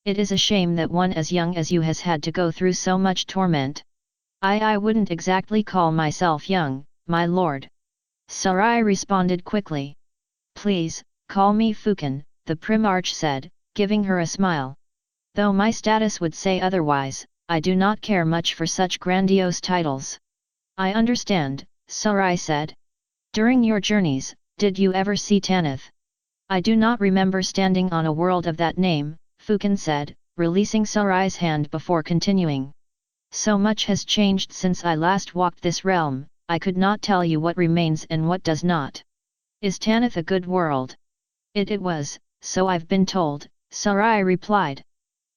It is a shame that one as young as you has had to go through so much torment. I wouldn't exactly call myself young, my lord. Sarai responded quickly. Please, call me Fukin, the Primarch said, giving her a smile. Though my status would say otherwise, I do not care much for such grandiose titles. I understand, Sarai said. During your journeys, did you ever see Tanith? I do not remember standing on a world of that name, Fukin said, releasing Sarai's hand before continuing. So much has changed since I last walked this realm, I could not tell you what remains and what does not. Is Tanith a good world? It was, so I've been told, Sarai replied.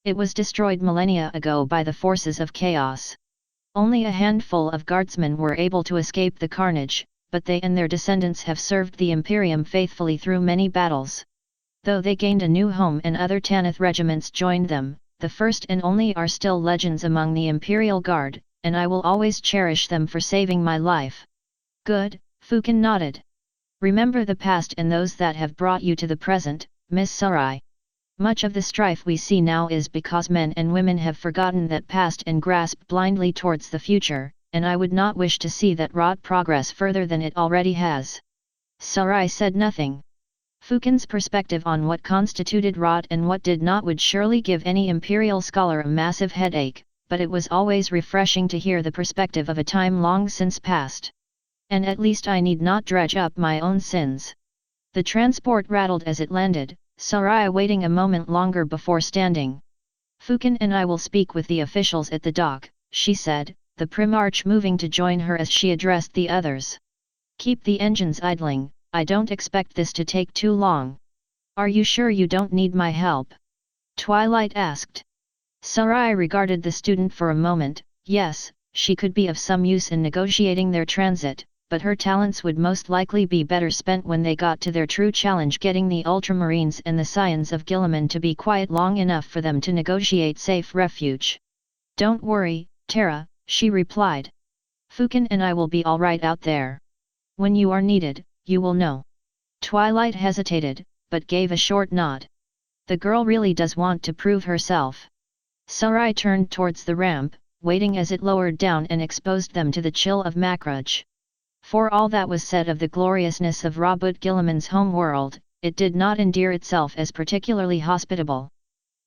It was destroyed millennia ago by the forces of chaos. Only a handful of guardsmen were able to escape the carnage, but they and their descendants have served the Imperium faithfully through many battles. Though they gained a new home and other Tanith regiments joined them, the first and only are still legends among the Imperial Guard, and I will always cherish them for saving my life. Good, Fukin nodded. Remember the past and those that have brought you to the present, Miss Sarai. Much of the strife we see now is because men and women have forgotten that past and grasped blindly towards the future, and I would not wish to see that rot progress further than it already has. Sarai said nothing. Fukin's perspective on what constituted rot and what did not would surely give any imperial scholar a massive headache, but it was always refreshing to hear the perspective of a time long since past. And at least I need not dredge up my own sins. The transport rattled as it landed, Sarai waiting a moment longer before standing. Fukin and I will speak with the officials at the dock, she said, the Primarch moving to join her as she addressed the others. Keep the engines idling, I don't expect this to take too long. Are you sure you don't need my help? Twilight asked. Sarai regarded the student for a moment. Yes, she could be of some use in negotiating their transit, but her talents would most likely be better spent when they got to their true challenge, getting the Ultramarines and the Scions of Guilliman to be quiet long enough for them to negotiate safe refuge. Don't worry, Terra, she replied. Fukin and I will be all right out there. When you are needed, you will know. Twilight hesitated, but gave a short nod. The girl really does want to prove herself. Sarai turned towards the ramp, waiting as it lowered down and exposed them to the chill of Makraj. For all that was said of the gloriousness of Rabut Guilliman's home world, it did not endear itself as particularly hospitable.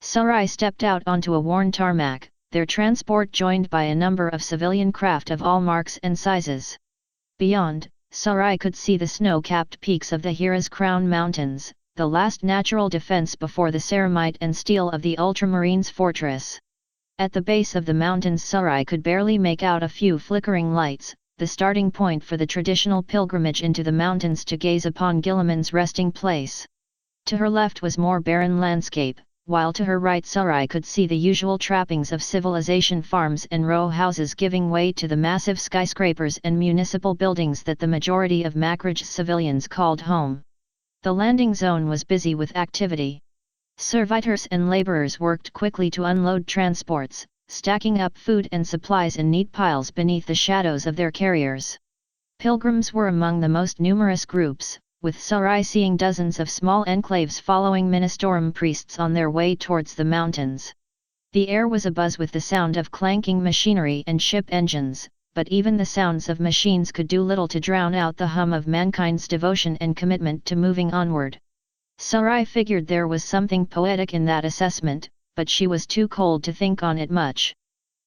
Sarai stepped out onto a worn tarmac, their transport joined by a number of civilian craft of all marks and sizes. Beyond, Sarai could see the snow-capped peaks of the Hira's Crown Mountains, the last natural defense before the ceramite and steel of the Ultramarines' fortress. At the base of the mountains Sarai could barely make out a few flickering lights, the starting point for the traditional pilgrimage into the mountains to gaze upon Guilliman's resting place. To her left was more barren landscape, while to her right Sarai could see the usual trappings of civilization, farms and row houses giving way to the massive skyscrapers and municipal buildings that the majority of Makraj's civilians called home. The landing zone was busy with activity. Servitors and laborers worked quickly to unload transports, stacking up food and supplies in neat piles beneath the shadows of their carriers. Pilgrims were among the most numerous groups, with Sarai seeing dozens of small enclaves following Ministorum priests on their way towards the mountains. The air was abuzz with the sound of clanking machinery and ship engines, but even the sounds of machines could do little to drown out the hum of mankind's devotion and commitment to moving onward. Sarai figured there was something poetic in that assessment, but she was too cold to think on it much.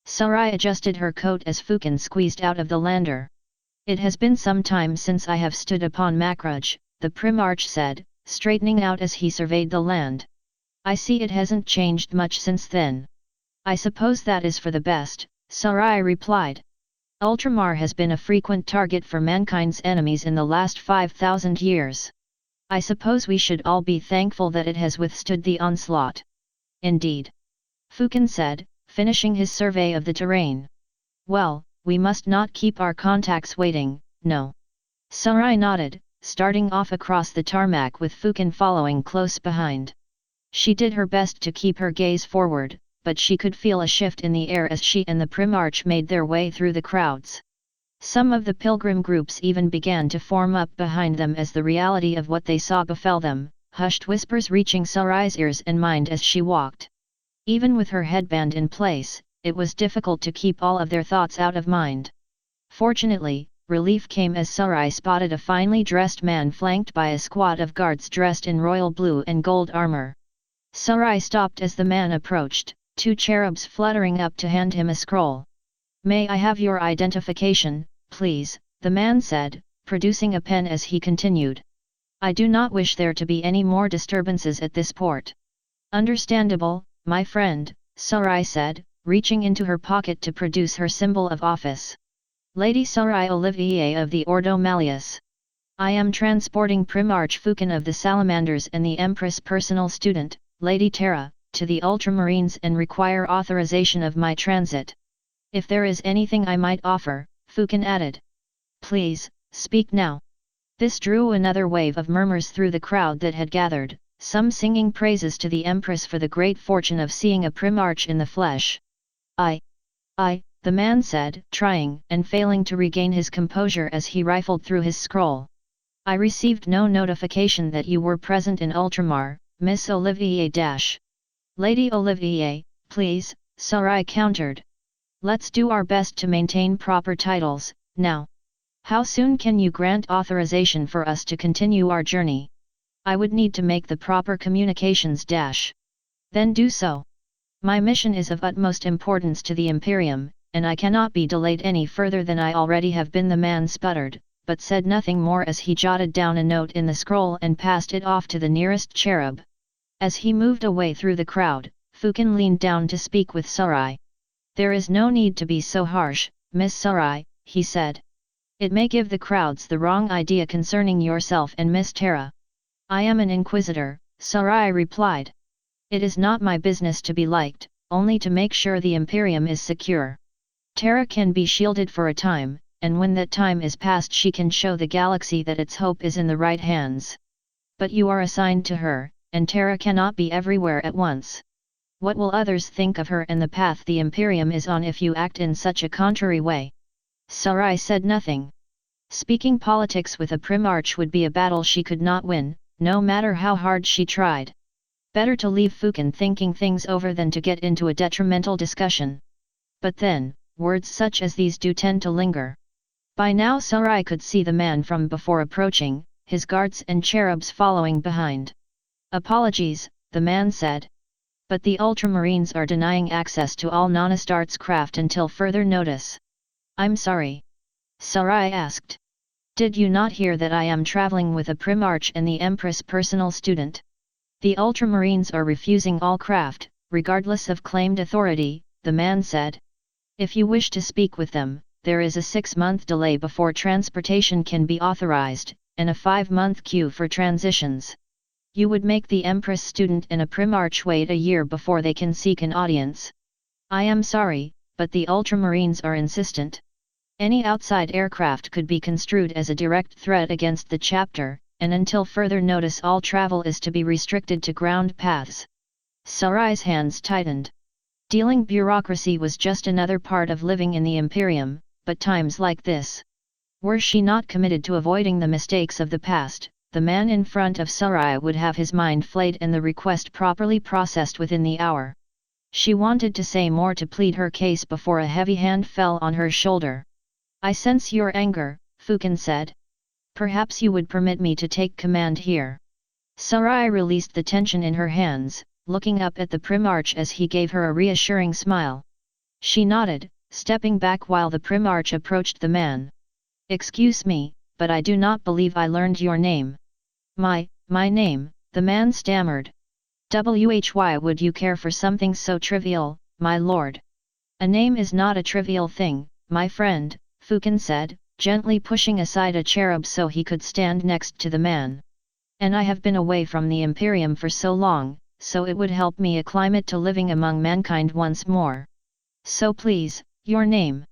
Sarai adjusted her coat as Fukin squeezed out of the lander. It has been some time since I have stood upon Makraj, the Primarch said, straightening out as he surveyed the land. I see it hasn't changed much since then. I suppose that is for the best, Sarai replied. Ultramar has been a frequent target for mankind's enemies in the last 5,000 years. I suppose we should all be thankful that it has withstood the onslaught. Indeed. Fukin said, finishing his survey of the terrain. Well, we must not keep our contacts waiting, no. Sarai nodded, starting off across the tarmac with Fukin following close behind. She did her best to keep her gaze forward, but she could feel a shift in the air as she and the Primarch made their way through the crowds. Some of the pilgrim groups even began to form up behind them as the reality of what they saw befell them, hushed whispers reaching Sarai's ears and mind as she walked. Even with her headband in place, it was difficult to keep all of their thoughts out of mind. Fortunately, relief came as Sarai spotted a finely dressed man flanked by a squad of guards dressed in royal blue and gold armor. Sarai stopped as the man approached, two cherubs fluttering up to hand him a scroll. May I have your identification, please, the man said, producing a pen as he continued. I do not wish there to be any more disturbances at this port. Understandable, my friend, Sarai said, reaching into her pocket to produce her symbol of office. Lady Sarai Olivier of the Ordo Malleus. I am transporting Primarch Fukin of the Salamanders and the Empress personal student, Lady Terra, to the Ultramarines and require authorization of my transit. If there is anything I might offer, Fukin added. Please, speak now. This drew another wave of murmurs through the crowd that had gathered, some singing praises to the Empress for the great fortune of seeing a Primarch in the flesh. I, the man said, trying and failing to regain his composure as he rifled through his scroll. I received no notification that you were present in Ultramar, Miss Olivier Lady Olivier, please, Sarai countered. Let's do our best to maintain proper titles, now. How soon can you grant authorization for us to continue our journey? I would need to make the proper communications dash. Then do so. My mission is of utmost importance to the Imperium, and I cannot be delayed any further than I already have been. The man sputtered, but said nothing more as he jotted down a note in the scroll and passed it off to the nearest cherub. As he moved away through the crowd, Fukin leaned down to speak with Sarai. There is no need to be so harsh, Miss Sarai, he said. It may give the crowds the wrong idea concerning yourself and Miss Terra. I am an inquisitor, Sarai replied. It is not my business to be liked, only to make sure the Imperium is secure. Terra can be shielded for a time, and when that time is past she can show the galaxy that its hope is in the right hands. But you are assigned to her, and Terra cannot be everywhere at once. What will others think of her and the path the Imperium is on if you act in such a contrary way? Sarai said nothing. Speaking politics with a Primarch would be a battle she could not win, no matter how hard she tried. Better to leave Fukin thinking things over than to get into a detrimental discussion. But then, words such as these do tend to linger. By now Sarai could see the man from before approaching, his guards and cherubs following behind. Apologies, the man said. But the Ultramarines are denying access to all non-Astartes craft until further notice. I'm sorry. Sarai asked. Did you not hear that I am traveling with a Primarch and the Empress personal student? The Ultramarines are refusing all craft, regardless of claimed authority, the man said. If you wish to speak with them, there is a 6-month delay before transportation can be authorized, and a 5-month queue for transitions. You would make the Empress student and a Primarch wait a year before they can seek an audience. I am sorry, but the Ultramarines are insistent. Any outside aircraft could be construed as a direct threat against the chapter, and until further notice all travel is to be restricted to ground paths. Sarai's hands tightened. Dealing bureaucracy was just another part of living in the Imperium, but times like this. Were she not committed to avoiding the mistakes of the past, the man in front of Sarai would have his mind flayed and the request properly processed within the hour. She wanted to say more to plead her case before a heavy hand fell on her shoulder. I sense your anger, Fukin said. Perhaps you would permit me to take command here. Sarai released the tension in her hands, looking up at the Primarch as he gave her a reassuring smile. She nodded, stepping back while the Primarch approached the man. Excuse me, but I do not believe I learned your name. My name, the man stammered. Why would you care for something so trivial, my lord? A name is not a trivial thing, my friend, Fukin said, gently pushing aside a cherub so he could stand next to the man. And I have been away from the Imperium for so long, so it would help me acclimate to living among mankind once more. So please, your name?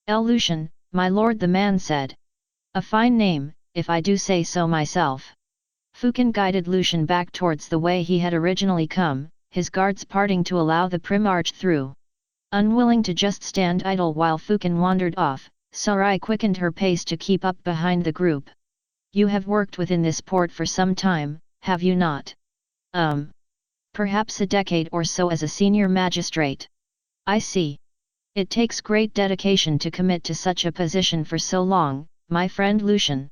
Lucian, my lord, the man said. A fine name, if I do say so myself. Fukin guided Lucian back towards the way he had originally come, his guards parting to allow the Primarch through. Unwilling to just stand idle while Fukin wandered off, Sarai quickened her pace to keep up behind the group. You have worked within this port for some time, have you not? Perhaps a decade or so as a senior magistrate. I see. It takes great dedication to commit to such a position for so long, my friend Lucian.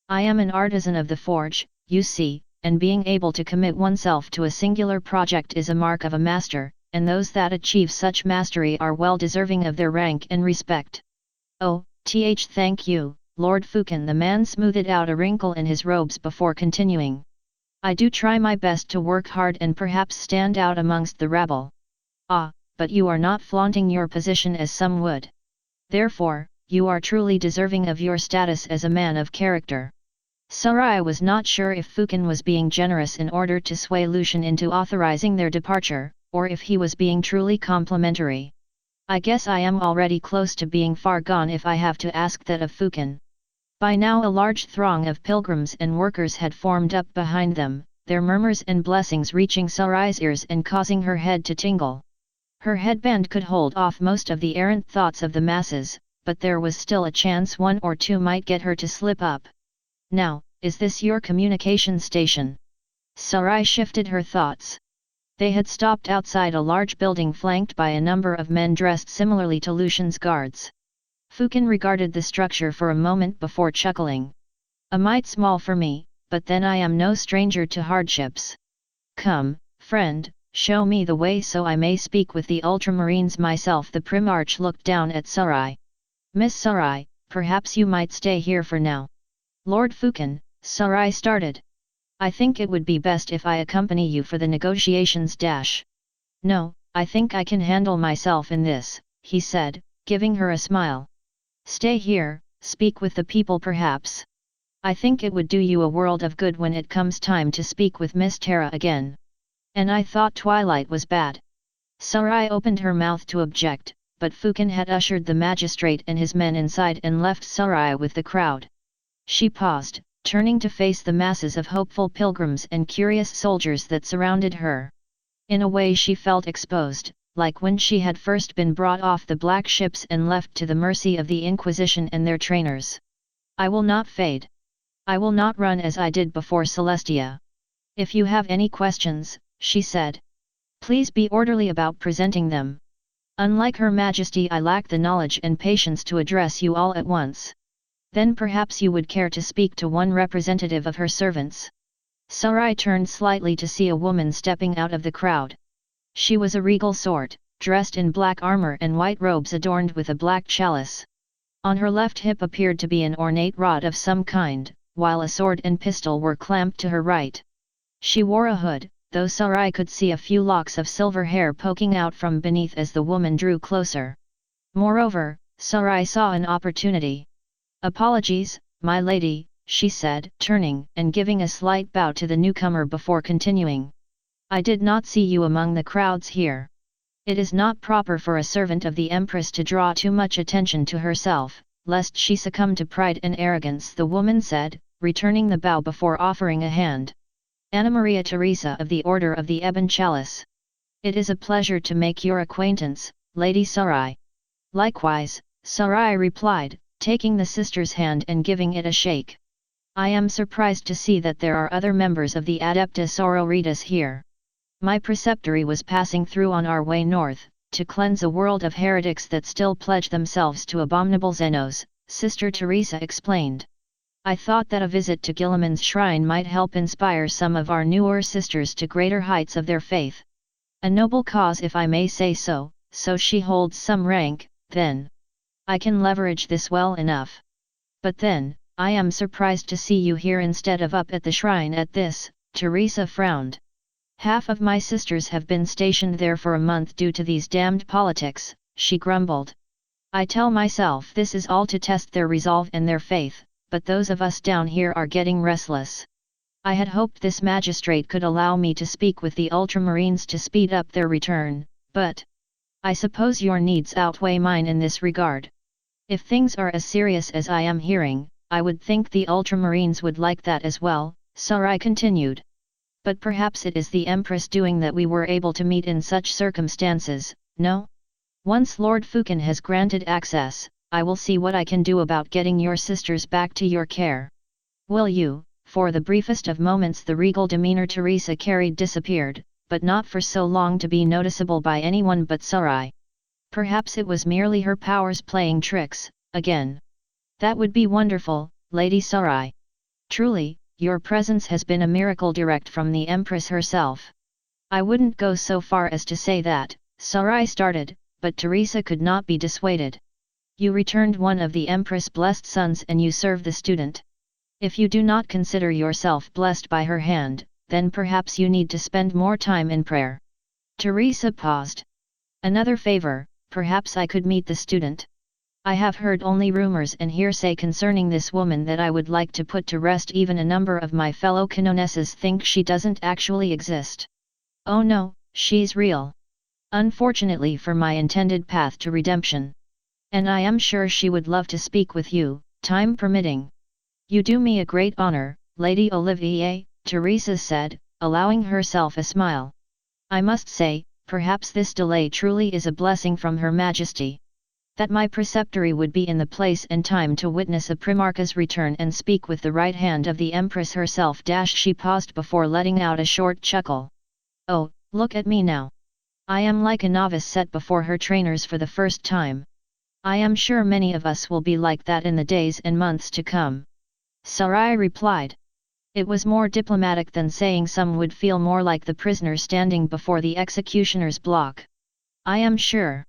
I am an artisan of the forge, you see, and being able to commit oneself to a singular project is a mark of a master, and those that achieve such mastery are well deserving of their rank and respect. Oh, thank you, Lord Fukin. The man smoothed out a wrinkle in his robes before continuing. I do try my best to work hard and perhaps stand out amongst the rabble. Ah, but you are not flaunting your position as some would. Therefore, you are truly deserving of your status as a man of character. Sarai was not sure if Fukin was being generous in order to sway Lucian into authorizing their departure, or if he was being truly complimentary. I guess I am already close to being far gone if I have to ask that of Fukin. By now a large throng of pilgrims and workers had formed up behind them, their murmurs and blessings reaching Sarai's ears and causing her head to tingle. Her headband could hold off most of the errant thoughts of the masses, but there was still a chance one or two might get her to slip up. Now, is this your communication station? Sarai shifted her thoughts. They had stopped outside a large building flanked by a number of men dressed similarly to Lucian's guards. Fukin regarded the structure for a moment before chuckling. A mite small for me, but then I am no stranger to hardships. Come, friend, show me the way so I may speak with the Ultramarines myself." The Primarch looked down at Sarai. "Miss Sarai, perhaps you might stay here for now." "Lord Fukin," Sarai started. "I think it would be best if I accompany you for the negotiations." "No, I think I can handle myself in this," he said, giving her a smile. "Stay here, speak with the people perhaps. I think it would do you a world of good when it comes time to speak with Miss Tara again. And I thought Twilight was bad." Sarai opened her mouth to object, but Fukin had ushered the magistrate and his men inside and left Sarai with the crowd. She paused, turning to face the masses of hopeful pilgrims and curious soldiers that surrounded her. In a way she felt exposed, like when she had first been brought off the black ships and left to the mercy of the Inquisition and their trainers. "I will not fade. I will not run as I did before Celestia. If you have any questions," she said, "please be orderly about presenting them. Unlike Her Majesty, I lack the knowledge and patience to address you all at once. Then perhaps you would care to speak to one representative of her servants." Sarai turned slightly to see a woman stepping out of the crowd. She was a regal sort, dressed in black armor and white robes adorned with a black chalice. On her left hip appeared to be an ornate rod of some kind, while a sword and pistol were clamped to her right. She wore a hood, though Sarai could see a few locks of silver hair poking out from beneath as the woman drew closer. Moreover, Sarai saw an opportunity. "Apologies, my lady," she said, turning and giving a slight bow to the newcomer before continuing. "I did not see you among the crowds here. It is not proper for a servant of the Empress to draw too much attention to herself, lest she succumb to pride and arrogance," the woman said, returning the bow before offering a hand. "Anna Maria Teresa of the Order of the Ebon Chalice. It is a pleasure to make your acquaintance, Lady Sarai." "Likewise," Sarai replied, taking the sister's hand and giving it a shake. "I am surprised to see that there are other members of the Adeptus Sororitas here. My preceptory was passing through on our way north, to cleanse a world of heretics that still pledge themselves to abominable Xenos," Sister Teresa explained. "I thought that a visit to Gilliman's shrine might help inspire some of our newer sisters to greater heights of their faith. A noble cause, if I may say so, so she holds some rank, then. I can leverage this well enough. But then, I am surprised to see you here instead of up at the shrine." At this, Teresa frowned. "Half of my sisters have been stationed there for a month due to these damned politics," she grumbled. "I tell myself this is all to test their resolve and their faith, but those of us down here are getting restless. I had hoped this magistrate could allow me to speak with the Ultramarines to speed up their return, but I suppose your needs outweigh mine in this regard. If things are as serious as I am hearing, I would think the Ultramarines would like that as well," Sarai continued. "But perhaps it is the Empress doing that we were able to meet in such circumstances, no? Once Lord Fukin has granted access, I will see what I can do about getting your sisters back to your care. Will you?" For the briefest of moments the regal demeanor Teresa carried disappeared, but not for so long to be noticeable by anyone but Sarai. Perhaps it was merely her powers playing tricks, again. "That would be wonderful, Lady Sarai. Truly, your presence has been a miracle direct from the Empress herself." "I wouldn't go so far as to say that," Sarai started, but Teresa could not be dissuaded. "You returned one of the Empress' blessed sons and you serve the student. If you do not consider yourself blessed by her hand, then perhaps you need to spend more time in prayer." Teresa paused. "Another favor, perhaps I could meet the student. I have heard only rumors and hearsay concerning this woman that I would like to put to rest. Even a number of my fellow canonesses think she doesn't actually exist. Oh no, she's real. Unfortunately for my intended path to redemption. And I am sure she would love to speak with you, time permitting." "You do me a great honor, Lady Olivier," Teresa said, allowing herself a smile. "I must say, perhaps this delay truly is a blessing from Her Majesty. That my preceptory would be in the place and time to witness a Primarch's return and speak with the right hand of the Empress herself." She paused before letting out a short chuckle. "Oh, look at me now. I am like a novice set before her trainers for the first time. I am sure many of us will be like that in the days and months to come." Sarai replied. It was more diplomatic than saying some would feel more like the prisoner standing before the executioner's block. I am sure.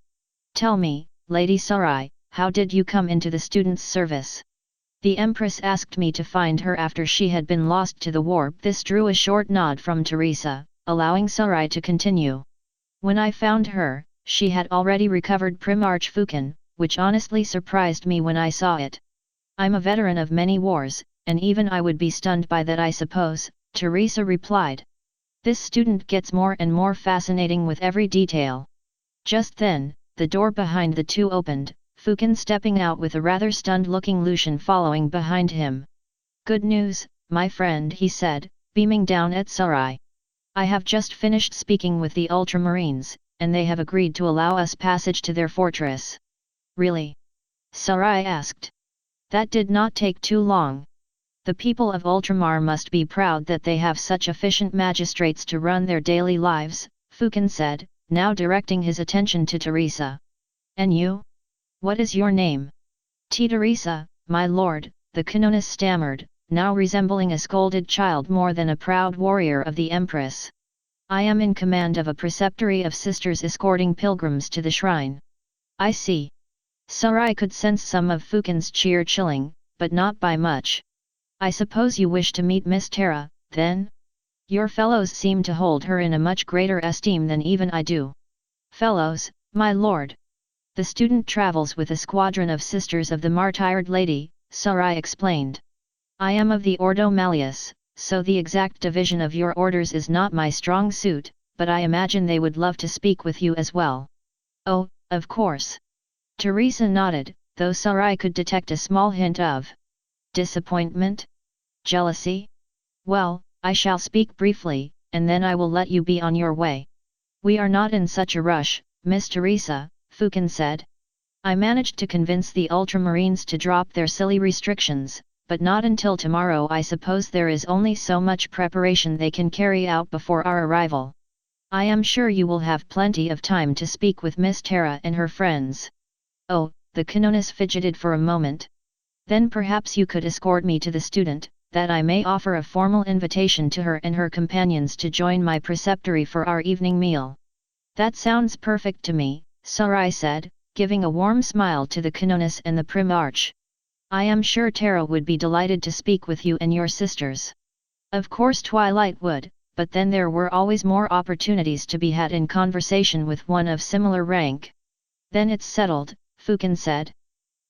Tell me, Lady Sarai, how did you come into the student's service? The Empress asked me to find her after she had been lost to the warp. This drew a short nod from Teresa, allowing Sarai to continue. When I found her, she had already recovered Primarch Fukin, which honestly surprised me when I saw it. I'm a veteran of many wars, and even I would be stunned by that, I suppose, Teresa replied. This student gets more and more fascinating with every detail. Just then, the door behind the two opened, Fukin stepping out with a rather stunned-looking Lucian following behind him. Good news, my friend, he said, beaming down at Sarai. I have just finished speaking with the Ultramarines, and they have agreed to allow us passage to their fortress. Really? Sarai asked. That did not take too long. The people of Ultramar must be proud that they have such efficient magistrates to run their daily lives, Fukin said, now directing his attention to Teresa. And you? What is your name? Teresa, my lord, the Canonis stammered, now resembling a scolded child more than a proud warrior of the Empress. I am in command of a preceptory of sisters escorting pilgrims to the shrine. I see. Sarai could sense some of Fukin's cheer chilling, but not by much. I suppose you wish to meet Miss Terra, then? Your fellows seem to hold her in a much greater esteem than even I do. Fellows, my lord. The student travels with a squadron of Sisters of the Martyred Lady, Sarai explained. I am of the Ordo Malleus, so the exact division of your orders is not my strong suit, but I imagine they would love to speak with you as well. Oh, of course. Teresa nodded, though Sarai could detect a small hint of disappointment? Jealousy? Well, I shall speak briefly, and then I will let you be on your way. We are not in such a rush, Miss Teresa, Fukin said. I managed to convince the Ultramarines to drop their silly restrictions, but not until tomorrow. I suppose there is only so much preparation they can carry out before our arrival. I am sure you will have plenty of time to speak with Miss Terra and her friends. Oh, the Canonis fidgeted for a moment. Then perhaps you could escort me to the student, that I may offer a formal invitation to her and her companions to join my preceptory for our evening meal. That sounds perfect to me, Sarai said, giving a warm smile to the Canonis and the Primarch. I am sure Terra would be delighted to speak with you and your sisters. Of course Twilight would, but then there were always more opportunities to be had in conversation with one of similar rank. Then it's settled, Fukin said.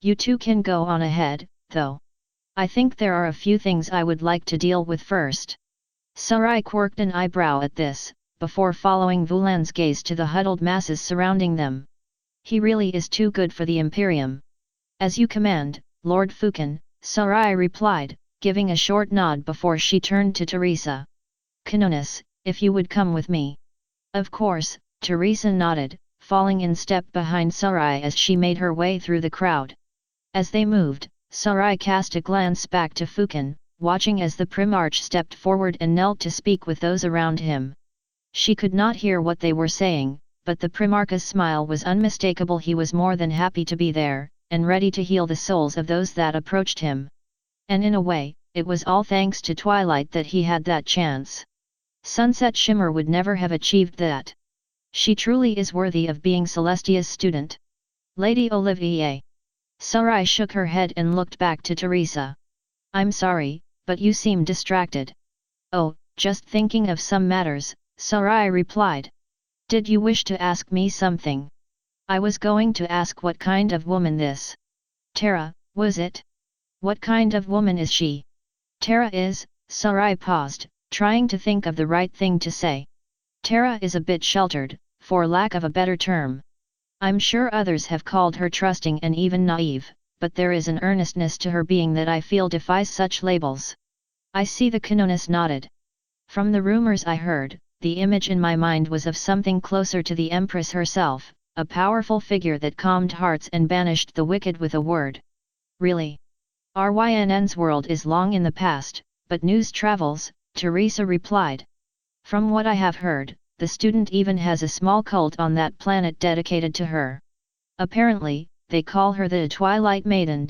You two can go on ahead, though. I think there are a few things I would like to deal with first. Sarai quirked an eyebrow at this, before following Vulan's gaze to the huddled masses surrounding them. He really is too good for the Imperium. As you command, Lord Fukin, Sarai replied, giving a short nod before she turned to Teresa. Canonis, if you would come with me. Of course, Teresa nodded, falling in step behind Sarai as she made her way through the crowd. As they moved, Sarai cast a glance back to Fukin, watching as the Primarch stepped forward and knelt to speak with those around him. She could not hear what they were saying, but the Primarch's smile was unmistakable. He was more than happy to be there, and ready to heal the souls of those that approached him. And in a way, it was all thanks to Twilight that he had that chance. Sunset Shimmer would never have achieved that. She truly is worthy of being Celestia's student. Lady Olivier. Sarai shook her head and looked back to Teresa. I'm sorry, but you seem distracted. Oh, just thinking of some matters, Sarai replied. Did you wish to ask me something? I was going to ask what kind of woman this Terra, was it? What kind of woman is she? Terra is, Sarai paused, trying to think of the right thing to say. Terra is a bit sheltered, for lack of a better term. I'm sure others have called her trusting and even naive, but there is an earnestness to her being that I feel defies such labels. I see. The Canonis nodded. From the rumors I heard, the image in my mind was of something closer to the Empress herself, a powerful figure that calmed hearts and banished the wicked with a word. Really? Rynn's world is long in the past, but news travels, Teresa replied. From what I have heard, the student even has a small cult on that planet dedicated to her. Apparently, they call her the Twilight Maiden.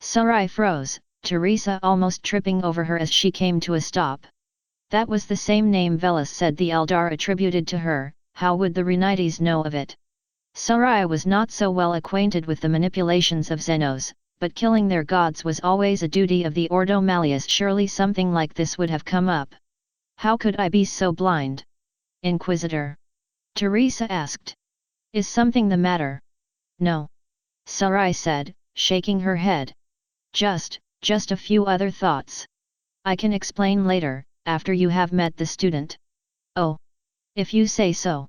Sarai froze, Teresa almost tripping over her as she came to a stop. That was the same name Velas said the Eldar attributed to her. How would the Renites know of it? Sarai was not so well acquainted with the manipulations of Xenos, but killing their gods was always a duty of the Ordo Malleus. Surely something like this would have come up. How could I be so blind? Inquisitor. Teresa asked. Is something the matter? No. Sarai said, shaking her head. Just a few other thoughts. I can explain later, after you have met the student. Oh. If you say so.